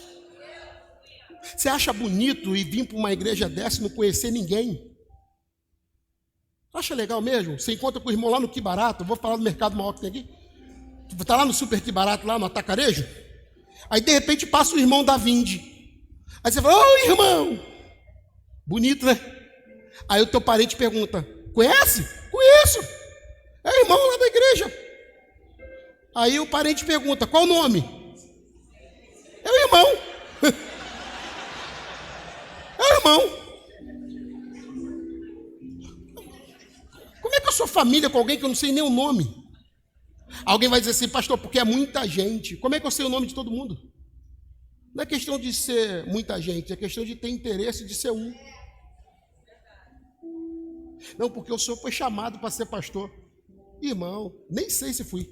Speaker 1: Você acha bonito ir vir para uma igreja dessa e não conhecer ninguém? Acha legal mesmo? Você encontra com o irmão lá no Que Barato, eu vou falar do mercado maior que tem aqui. Está lá no Super Que Barato, lá no Atacarejo. Aí de repente passa o irmão da Vinde. Aí você fala, ô irmão, bonito, né? Aí o teu parente pergunta, conhece? Conheço. É o irmão lá da igreja. Aí o parente pergunta, qual o nome? É o irmão. É o irmão. Como é que eu sou família com alguém que eu não sei nem o nome? Alguém vai dizer assim, pastor, porque é muita gente. Como é que eu sei o nome de todo mundo? Não é questão de ser muita gente, é questão de ter interesse de ser um. Não, porque o senhor foi chamado para ser pastor. Irmão, nem sei se fui.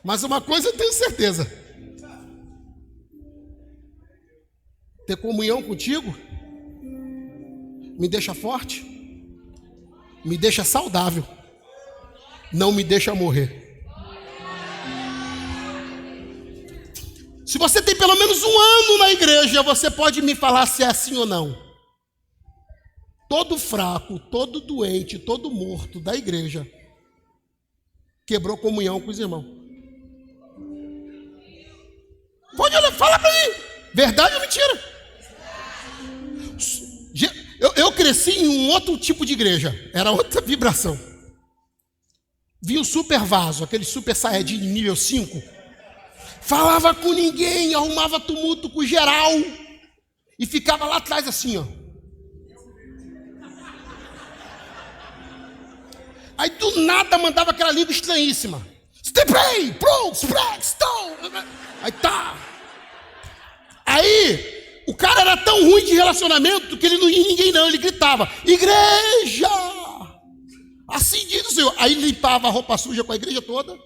Speaker 1: Mas uma coisa eu tenho certeza. Ter comunhão contigo me deixa forte, me deixa saudável, não me deixa morrer. Se você tem pelo menos 1 ano na igreja, você pode me falar se é assim ou não. Todo fraco, todo doente, todo morto da igreja quebrou comunhão com os irmãos. Pode olhar, fala para mim, verdade ou mentira? Eu cresci em um outro tipo de igreja, era outra vibração. Vi o super vaso, aquele super saiyajin nível 5. Falava com ninguém, arrumava tumulto com geral. E ficava lá atrás assim, ó. Aí do nada mandava aquela língua estranhíssima. Stepay, pro, spread, stone. Aí tá. Aí o cara era tão ruim de relacionamento que ele não ia em ninguém não, ele gritava, igreja! Assim diz o Senhor. Aí limpava a roupa suja com a igreja toda.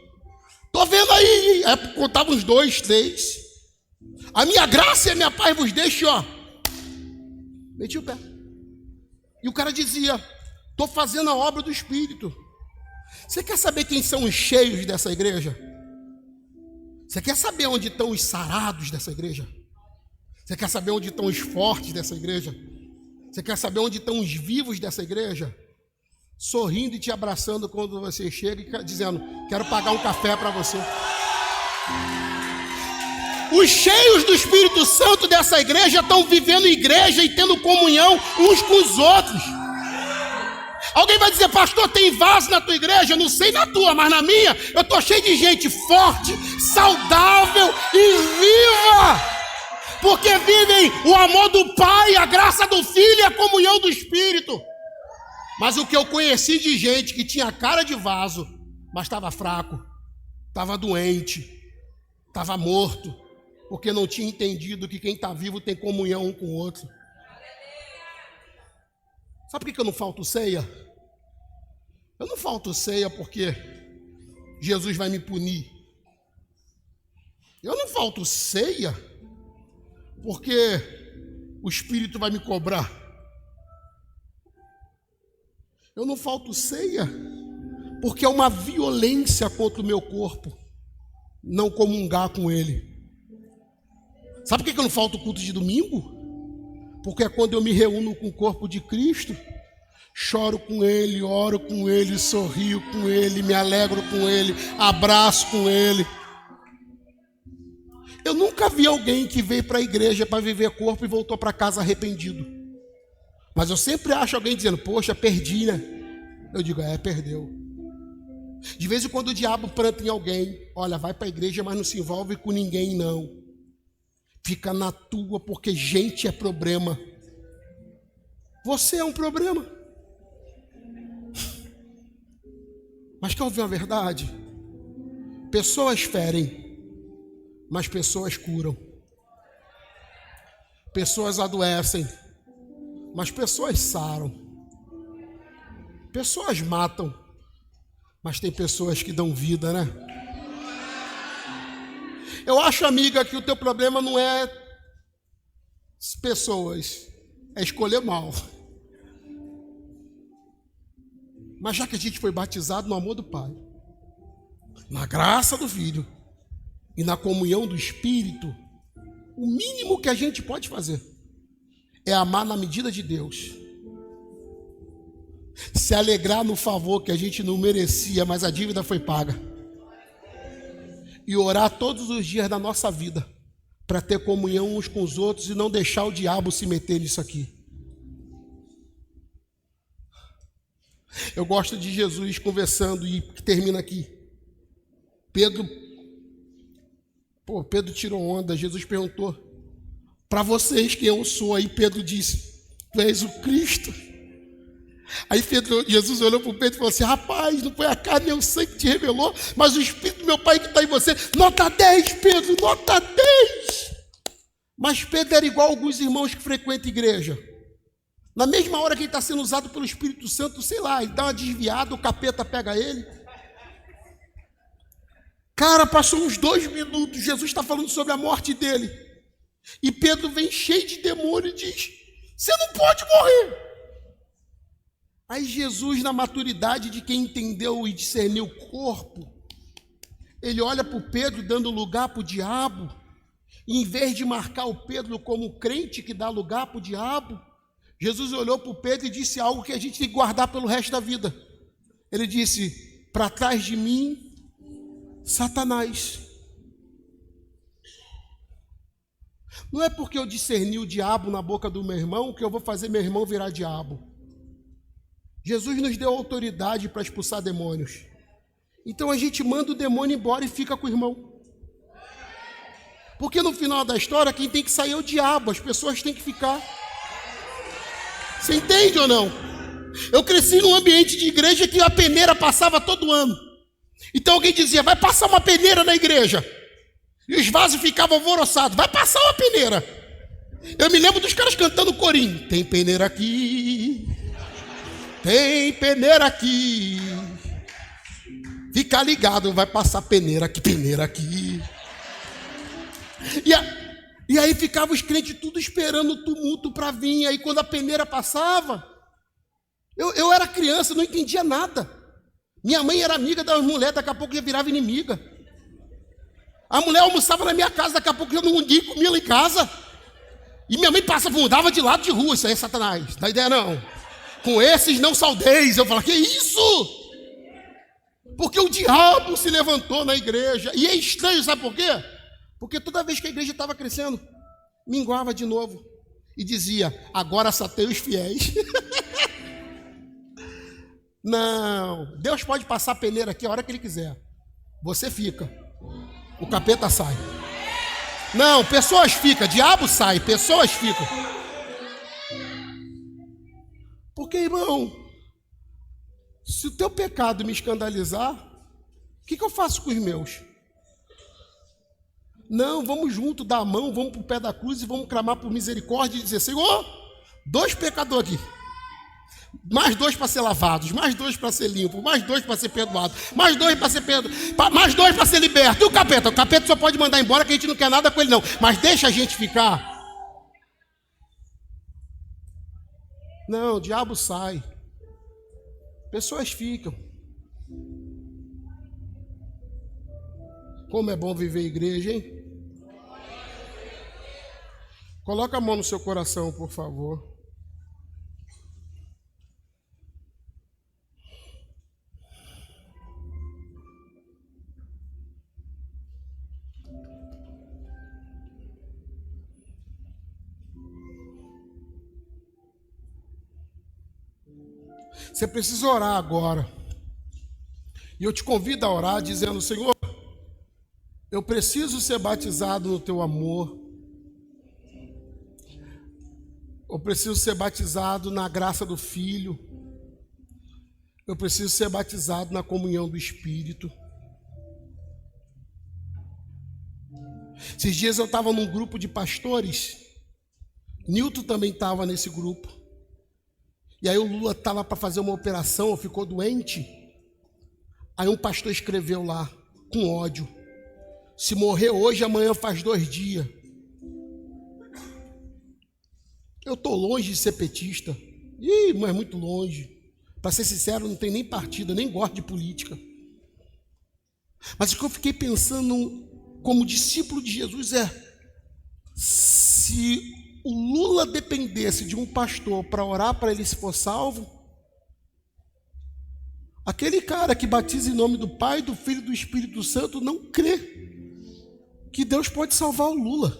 Speaker 1: Tô vendo aí. Aí contava uns 2, 3. A minha graça e a minha paz vos deixe, ó. Meti o pé. E o cara dizia, tô fazendo a obra do Espírito. Você quer saber quem são os cheios dessa igreja? Você quer saber onde estão os sarados dessa igreja? Você quer saber onde estão os fortes dessa igreja? Você quer saber onde estão os vivos dessa igreja? sorrindo e te abraçando quando você chega e dizendo, quero pagar um café para você. Os cheios do Espírito Santo dessa igreja estão vivendo igreja e tendo comunhão uns com os outros. Alguém vai dizer, pastor, tem vaso na tua igreja? Não sei na tua, mas na minha eu estou cheio de gente forte, saudável e viva. Porque vivem o amor do Pai, a graça do Filho e a comunhão do Espírito. Mas o que eu conheci de gente que tinha cara de vaso, mas estava fraco, estava doente, estava morto, porque não tinha entendido que quem está vivo tem comunhão um com o outro. Sabe por que eu não falto ceia? Eu não falto ceia porque Jesus vai me punir. Eu não falto ceia porque o Espírito vai me cobrar. Eu não falto ceia porque é uma violência contra o meu corpo não comungar com ele. Sabe por que eu não falto culto de domingo? Porque é quando eu me reúno com o corpo de Cristo, choro com ele, oro com ele, sorrio com ele, me alegro com ele, abraço com ele. Eu nunca vi alguém que veio para a igreja para viver corpo e voltou para casa arrependido. Mas eu sempre acho alguém dizendo, poxa, perdi, né? Eu digo, perdeu. De vez em quando o diabo planta em alguém, olha, vai para a igreja, mas não se envolve com ninguém, não. Fica na tua, porque gente é problema. Você é um problema. Mas quer ouvir a verdade? Pessoas ferem, mas pessoas curam. Pessoas adoecem, mas pessoas saram. Pessoas matam, mas tem pessoas que dão vida, né? Eu acho, amiga, que o teu problema não é pessoas, é escolher mal. Mas já que a gente foi batizado no amor do Pai, na graça do Filho e na comunhão do Espírito, o mínimo que a gente pode fazer é amar na medida de Deus. Se alegrar no favor que a gente não merecia, mas a dívida foi paga. E orar todos os dias da nossa vida para ter comunhão uns com os outros e não deixar o diabo se meter nisso aqui. Eu gosto de Jesus conversando e termina aqui. Pedro tirou onda. Jesus perguntou para vocês quem eu sou. Aí Pedro disse, tu és o Cristo. Aí Jesus olhou para o Pedro e falou assim, rapaz, não foi a carne nem o sangue que te revelou, mas o Espírito do meu Pai que está em você. Nota 10, Pedro, nota 10. Mas Pedro era igual a alguns irmãos que frequentam a igreja. Na mesma hora que ele está sendo usado pelo Espírito Santo, sei lá, ele dá uma desviada, o capeta pega ele. Cara, passou uns 2 minutos, Jesus está falando sobre a morte dele. E Pedro vem cheio de demônio e diz, você não pode morrer. Aí Jesus, na maturidade de quem entendeu e discerniu o corpo, ele olha para o Pedro dando lugar para o diabo, e em vez de marcar o Pedro como crente que dá lugar para o diabo, Jesus olhou para o Pedro e disse algo que a gente tem que guardar pelo resto da vida. Ele disse, para trás de mim, Satanás. Não é porque eu discerni o diabo na boca do meu irmão que eu vou fazer meu irmão virar diabo. Jesus nos deu autoridade para expulsar demônios. Então a gente manda o demônio embora e fica com o irmão. Porque no final da história, quem tem que sair é o diabo, as pessoas têm que ficar. Você entende ou não? Eu cresci num ambiente de igreja que a peneira passava todo ano. Então alguém dizia, vai passar uma peneira na igreja. E os vasos ficavam alvoroçados, vai passar uma peneira. Eu me lembro dos caras cantando corinho. Tem peneira aqui, tem peneira aqui. Fica ligado, vai passar peneira aqui, peneira aqui. E aí ficavam os crentes tudo esperando o tumulto para vir. Aí quando a peneira passava, eu era criança, não entendia nada. Minha mãe era amiga das mulheres, daqui a pouco já virava inimiga. A mulher almoçava na minha casa, daqui a pouco eu não comia lá em casa. E minha mãe mudava de lado de rua, isso aí é Satanás, não dá ideia não. Com esses não saudeis. Eu falo, que isso? Porque o diabo se levantou na igreja. E é estranho, sabe por quê? Porque toda vez que a igreja estava crescendo, minguava de novo. E dizia, agora só tem os fiéis. Não, Deus pode passar peneira aqui a hora que Ele quiser. Você fica. O capeta sai. Não, pessoas ficam. Diabo sai, pessoas ficam. Porque, irmão, se o teu pecado me escandalizar, o que eu faço com os meus? Não, vamos junto, dar a mão, vamos para o pé da cruz e vamos clamar por misericórdia e dizer, Senhor, 2 pecadores aqui. Mais 2 para ser lavados, mais 2 para ser limpo, mais 2 para ser perdoado, mais 2 para ser mais 2 para ser liberto. E o capeta só pode mandar embora que a gente não quer nada com ele não, mas deixa a gente ficar. Não, o diabo sai. Pessoas ficam. Como é bom viver igreja, hein? Coloca a mão no seu coração, por favor. Você precisa orar agora. E eu te convido a orar dizendo, Senhor, eu preciso ser batizado no teu amor. Eu preciso ser batizado na graça do Filho. Eu preciso ser batizado na comunhão do Espírito. Esses dias eu estava num grupo de pastores. Nilton também estava nesse grupo. E aí o Lula estava para fazer uma operação, ficou doente. Aí um pastor escreveu lá, com ódio. Se morrer hoje, amanhã faz 2 dias. Eu estou longe de ser petista. Mas muito longe. Para ser sincero, não tem nem partido, nem gosto de política. Mas o que eu fiquei pensando como discípulo de Jesus é, se o Lula dependesse de um pastor para orar para ele se for salvo, aquele cara que batiza em nome do Pai, do Filho e do Espírito Santo não crê que Deus pode salvar o Lula.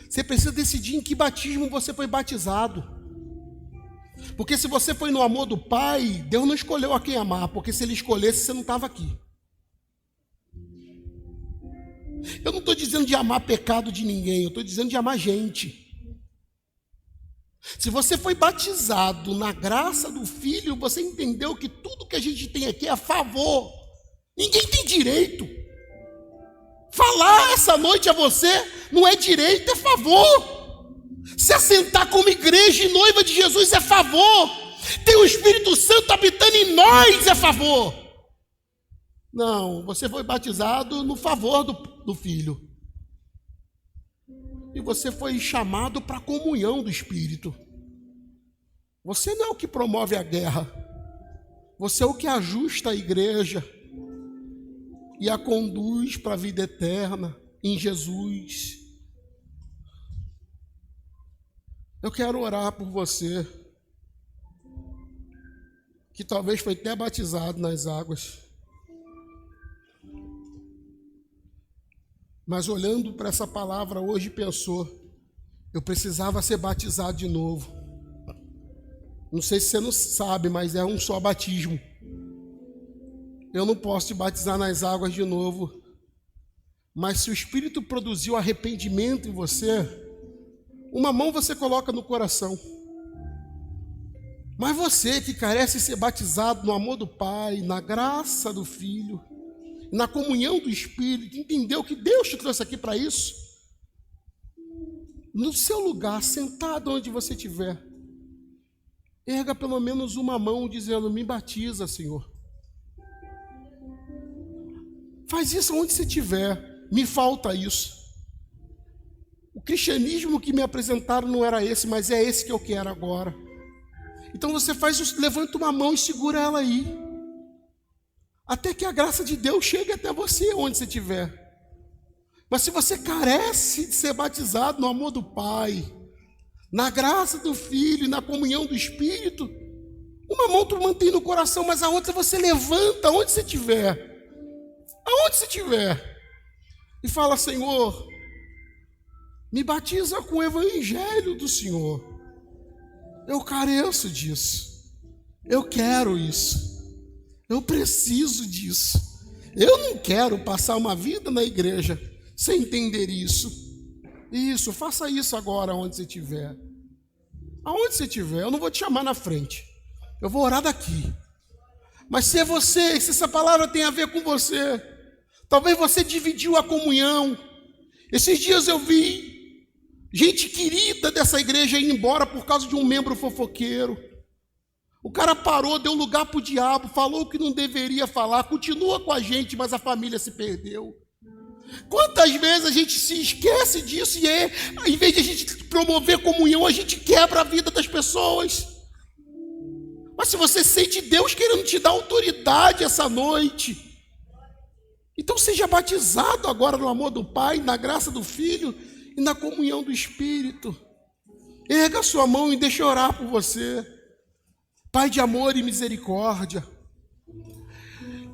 Speaker 1: Você precisa decidir em que batismo você foi batizado. Porque se você foi no amor do Pai, Deus não escolheu a quem amar, porque se Ele escolhesse, você não estava aqui. Eu não estou dizendo de amar pecado de ninguém, eu estou dizendo de amar gente. Se você foi batizado na graça do Filho, você entendeu que tudo que a gente tem aqui é a favor. Ninguém tem direito. Falar essa noite a você não é direito, é favor. Se assentar como igreja e noiva de Jesus é favor. Ter o Espírito Santo habitando em nós é favor. Não, você foi batizado no favor do Filho. E você foi chamado para a comunhão do Espírito. Você não é o que promove a guerra. Você é o que ajusta a igreja e a conduz para a vida eterna em Jesus. Eu quero orar por você, que talvez foi até batizado nas águas, mas olhando para essa palavra hoje pensou, eu precisava ser batizado de novo. Não sei se você não sabe, mas é um só batismo. Eu não posso te batizar nas águas de novo. Mas se o Espírito produziu arrependimento em você, uma mão você coloca no coração. Mas você que carece de ser batizado no amor do Pai, na graça do Filho, na comunhão do Espírito, entendeu que Deus te trouxe aqui para isso? No seu lugar, sentado onde você estiver, erga pelo menos uma mão dizendo, me batiza, Senhor. Faz isso onde você estiver, me falta isso. O cristianismo que me apresentaram não era esse, mas é esse que eu quero agora. Então você levanta uma mão e segura ela aí. Até que a graça de Deus chegue até você, onde você estiver. Mas se você carece de ser batizado no amor do Pai, na graça do Filho e na comunhão do Espírito. Uma mão tu mantém no coração, mas a outra você levanta aonde você estiver. Aonde você estiver. E fala: Senhor, me batiza com o evangelho do Senhor. Eu careço disso. Eu quero isso. Eu preciso disso. Eu não quero passar uma vida na igreja sem entender isso. Isso, faça isso agora onde você estiver. Aonde você estiver, eu não vou te chamar na frente. Eu vou orar daqui. Mas se é você, se essa palavra tem a ver com você, talvez você dividiu a comunhão. Esses dias eu vi gente querida dessa igreja ir embora por causa de um membro fofoqueiro. O cara parou, deu lugar para o diabo, falou o que não deveria falar, continua com a gente, mas a família se perdeu. Quantas vezes a gente se esquece disso e em vez de a gente promover comunhão, a gente quebra a vida das pessoas. Mas se você sente Deus querendo te dar autoridade essa noite, então seja batizado agora no amor do Pai, na graça do Filho e na comunhão do Espírito. Erga a sua mão e deixa eu orar por você. Pai de amor e misericórdia,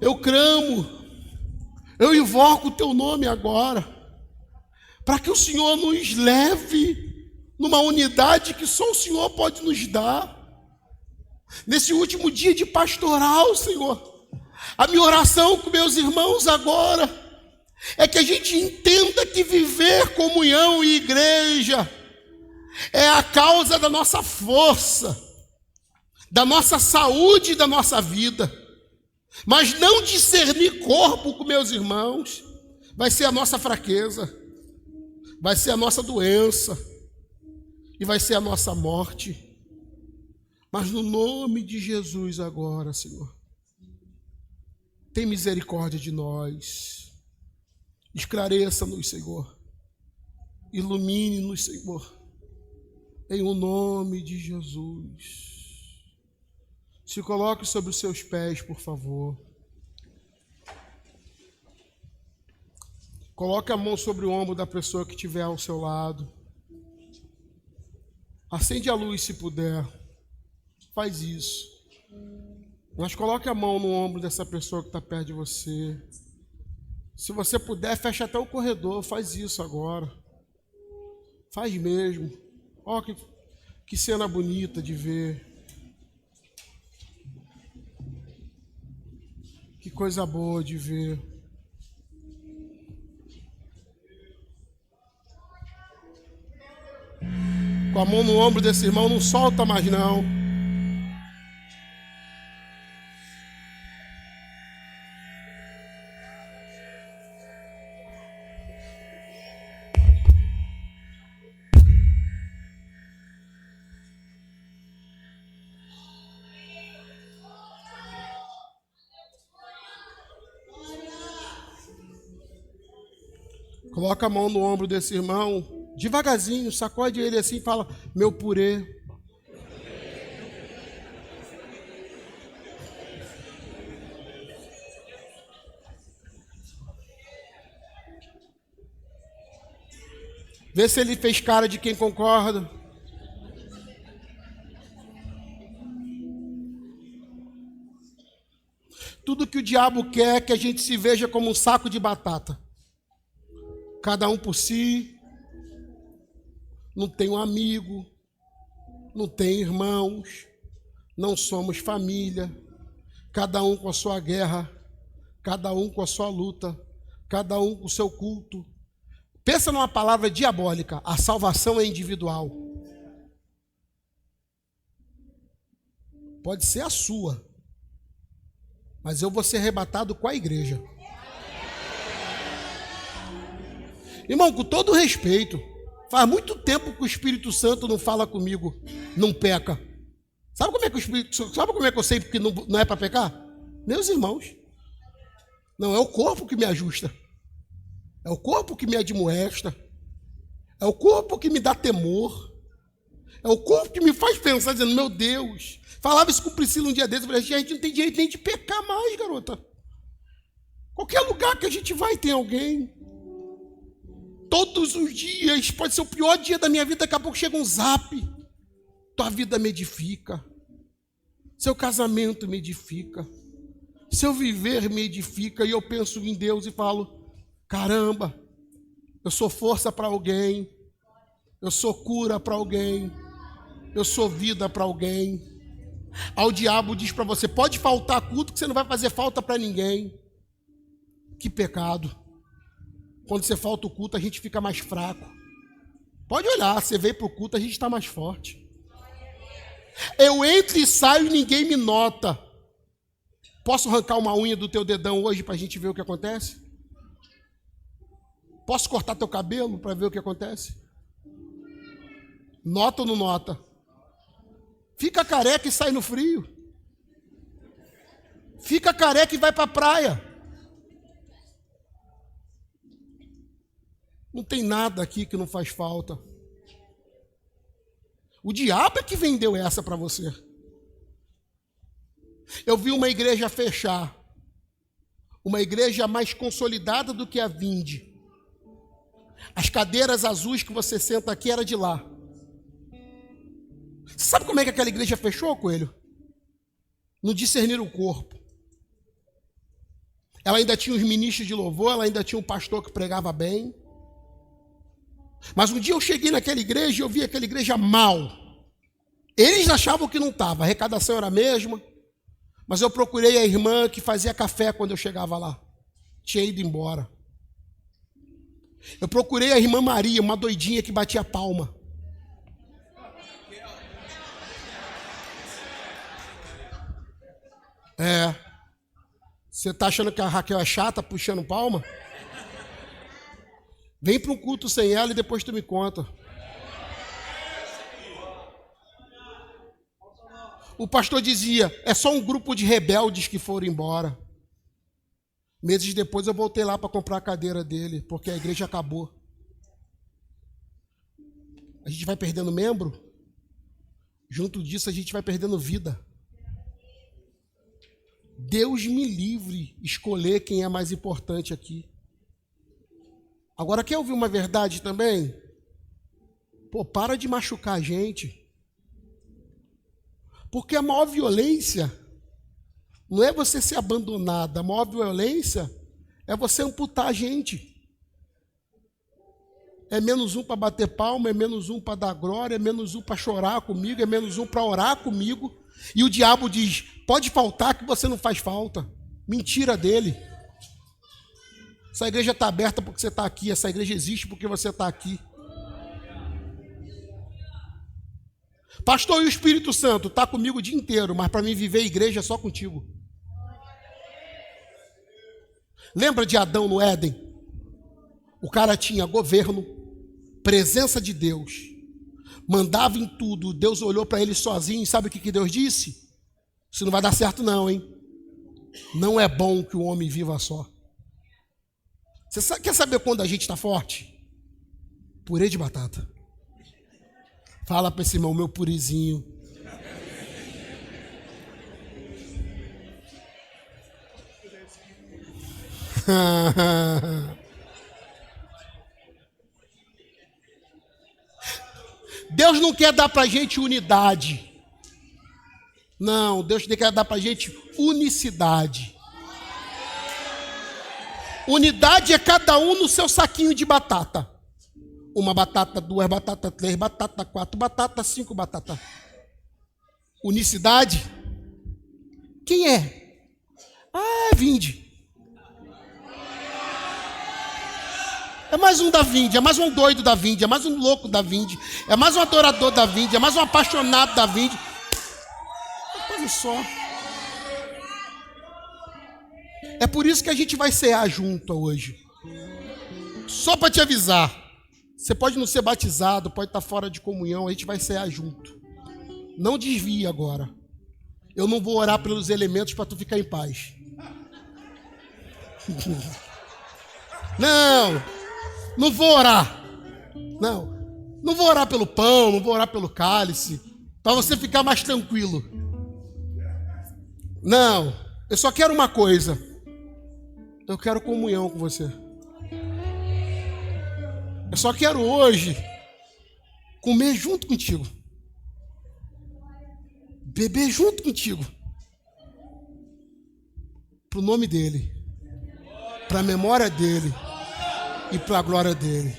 Speaker 1: eu clamo, eu invoco o teu nome agora, para que o Senhor nos leve numa unidade que só o Senhor pode nos dar. Nesse último dia de pastoral, Senhor, a minha oração com meus irmãos agora é que a gente entenda que viver comunhão e igreja é a causa da nossa força, da nossa saúde e da nossa vida. Mas não discernir corpo com meus irmãos vai ser a nossa fraqueza, vai ser a nossa doença e vai ser a nossa morte. Mas no nome de Jesus agora, Senhor, tem misericórdia de nós. Esclareça-nos, Senhor. Ilumine-nos, Senhor. Em o nome de Jesus. Se coloque sobre os seus pés, por favor. Coloque a mão sobre o ombro da pessoa que estiver ao seu lado. Acende a luz se puder. Faz isso. Mas coloque a mão no ombro dessa pessoa que está perto de você. Se você puder, feche até o corredor. Faz isso agora. Faz mesmo. Ó, que cena bonita de ver. Que coisa boa de ver. Com a mão no ombro desse irmão, não solta mais não. Coloca a mão no ombro desse irmão, devagarzinho, sacode ele assim e fala: meu purê. Vê se ele fez cara de quem concorda. Tudo que o diabo quer é que a gente se veja como um saco de batata. Cada um por si, não tem um amigo, não tem irmãos, não somos família, cada um com a sua guerra, cada um com a sua luta, cada um com o seu culto. Pensa numa palavra diabólica: a salvação é individual. Pode ser a sua, mas eu vou ser arrebatado com a igreja. Irmão, com todo respeito, faz muito tempo que o Espírito Santo não fala comigo, não peca. Sabe como é que eu sei que não é para pecar? Meus irmãos. Não, é o corpo que me ajusta. É o corpo que me admoesta. É o corpo que me dá temor. É o corpo que me faz pensar, dizendo: meu Deus. Falava isso com o Priscila um dia desses, eu falei: a gente não tem direito nem de pecar mais, garota. Qualquer lugar que a gente vai tem alguém. Todos os dias, pode ser o pior dia da minha vida, daqui a pouco chega um zap. Tua vida me edifica. Seu casamento me edifica. Seu viver me edifica. E eu penso em Deus e falo, caramba, eu sou força para alguém. Eu sou cura para alguém. Eu sou vida para alguém. Aí o diabo diz para você, pode faltar culto que você não vai fazer falta para ninguém. Que pecado. Quando você falta o culto, a gente fica mais fraco. Pode olhar, você veio para o culto, a gente está mais forte. Eu entro e saio e ninguém me nota. Posso arrancar uma unha do teu dedão hoje para a gente ver o que acontece? Posso cortar teu cabelo para ver o que acontece? Nota ou não nota? Fica careca e sai no frio. Fica careca e vai para a praia. Não tem nada aqui que não faz falta. O diabo é que vendeu essa para você. Eu vi uma igreja fechar. Uma igreja mais consolidada do que a Vinde. As cadeiras azuis que você senta aqui era de lá. Você sabe como é que aquela igreja fechou, Coelho? Não discerniram o corpo. Ela ainda tinha os ministros de louvor, ela ainda tinha um pastor que pregava bem. Mas um dia eu cheguei naquela igreja e eu vi aquela igreja mal. Eles achavam que não estava, a arrecadação era a mesma. Mas eu procurei a irmã que fazia café quando eu chegava lá. Tinha ido embora. Eu procurei a irmã Maria, uma doidinha que batia palma. Você está achando que a Raquel é chata puxando palma? Vem para um culto sem ela e depois tu me conta. O pastor dizia, é só um grupo de rebeldes que foram embora. Meses depois eu voltei lá para comprar a cadeira dele, porque a igreja acabou. A gente vai perdendo membro, junto disso a gente vai perdendo vida. Deus me livre escolher quem é mais importante aqui. Agora, quer ouvir uma verdade também? Pô, para de machucar a gente. Porque a maior violência não é você ser abandonado. A maior violência é você amputar a gente. É menos um para bater palma, é menos um para dar glória, é menos um para chorar comigo, é menos um para orar comigo. E o diabo diz, pode faltar que você não faz falta. Mentira dele. Essa igreja está aberta porque você está aqui. Essa igreja existe porque você está aqui. Pastor, e o Espírito Santo está comigo o dia inteiro, mas para mim viver a igreja é só contigo. Lembra de Adão no Éden? O cara tinha governo, presença de Deus, mandava em tudo. Deus olhou para ele sozinho e sabe o que Deus disse? Isso não vai dar certo não, hein? Não é bom que o homem viva só. Você quer saber quando a gente está forte? Purê de batata. Fala para esse irmão, meu purezinho. Deus não quer dar para a gente unidade. Não, Deus quer dar para a gente unicidade. Unidade é cada um no seu saquinho de batata. Uma batata, duas batatas, três batatas, quatro batatas, cinco batatas. Unicidade? Quem é? Ah, Vinde. É mais um da Vinde, é mais um doido da Vinde, é mais um louco da Vinde, é mais um adorador da Vinde, é mais um apaixonado da Vinde. Uma coisa só. É por isso que a gente vai cear junto hoje. Só para te avisar. Você pode não ser batizado, pode estar fora de comunhão, a gente vai cear junto. Não desvie agora. Eu não vou orar pelos elementos para tu ficar em paz. Não vou orar. Não vou orar pelo pão, não vou orar pelo cálice, para você ficar mais tranquilo. Não, eu só quero uma coisa. Eu quero comunhão com você. Eu só quero hoje comer junto contigo. Beber junto contigo. Para o nome dele. Para a memória dele. E para a glória dele.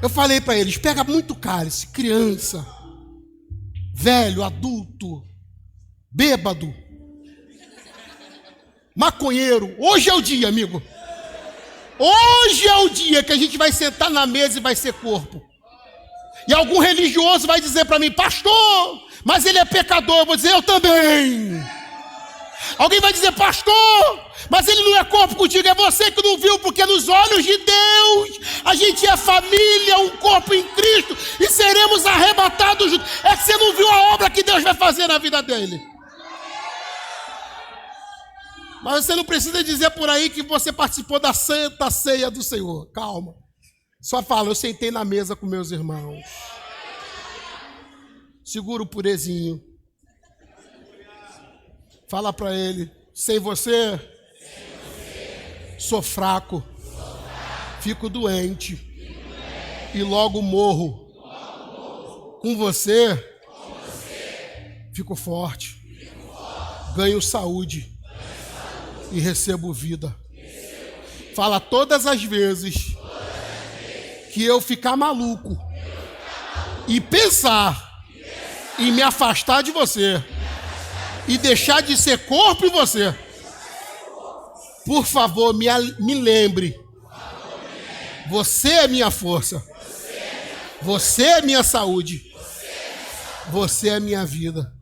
Speaker 1: Eu falei para eles, pega muito cálice, criança, velho, adulto, bêbado, maconheiro. Hoje é o dia, amigo. Hoje é o dia que a gente vai sentar na mesa e vai ser corpo. E algum religioso vai dizer para mim, pastor, mas ele é pecador. Eu vou dizer, eu também. Alguém vai dizer, pastor, mas ele não é corpo contigo. É você que não viu, porque nos olhos de Deus a gente é família, um corpo em Cristo, e seremos arrebatados juntos. É que você não viu a obra que Deus vai fazer na vida dele. Mas você não precisa dizer por aí que você participou da santa ceia do Senhor. Calma. Só fala, eu sentei na mesa com meus irmãos. Segura o purezinho. Fala para ele, sem você, sou fraco, fico doente e logo morro. Com você, fico forte, ganho saúde e recebo vida. Fala todas as vezes que eu ficar maluco e pensar em me afastar de você e deixar de ser corpo em você, por favor, me lembre. Você é minha força. Você é minha saúde. Você é minha vida.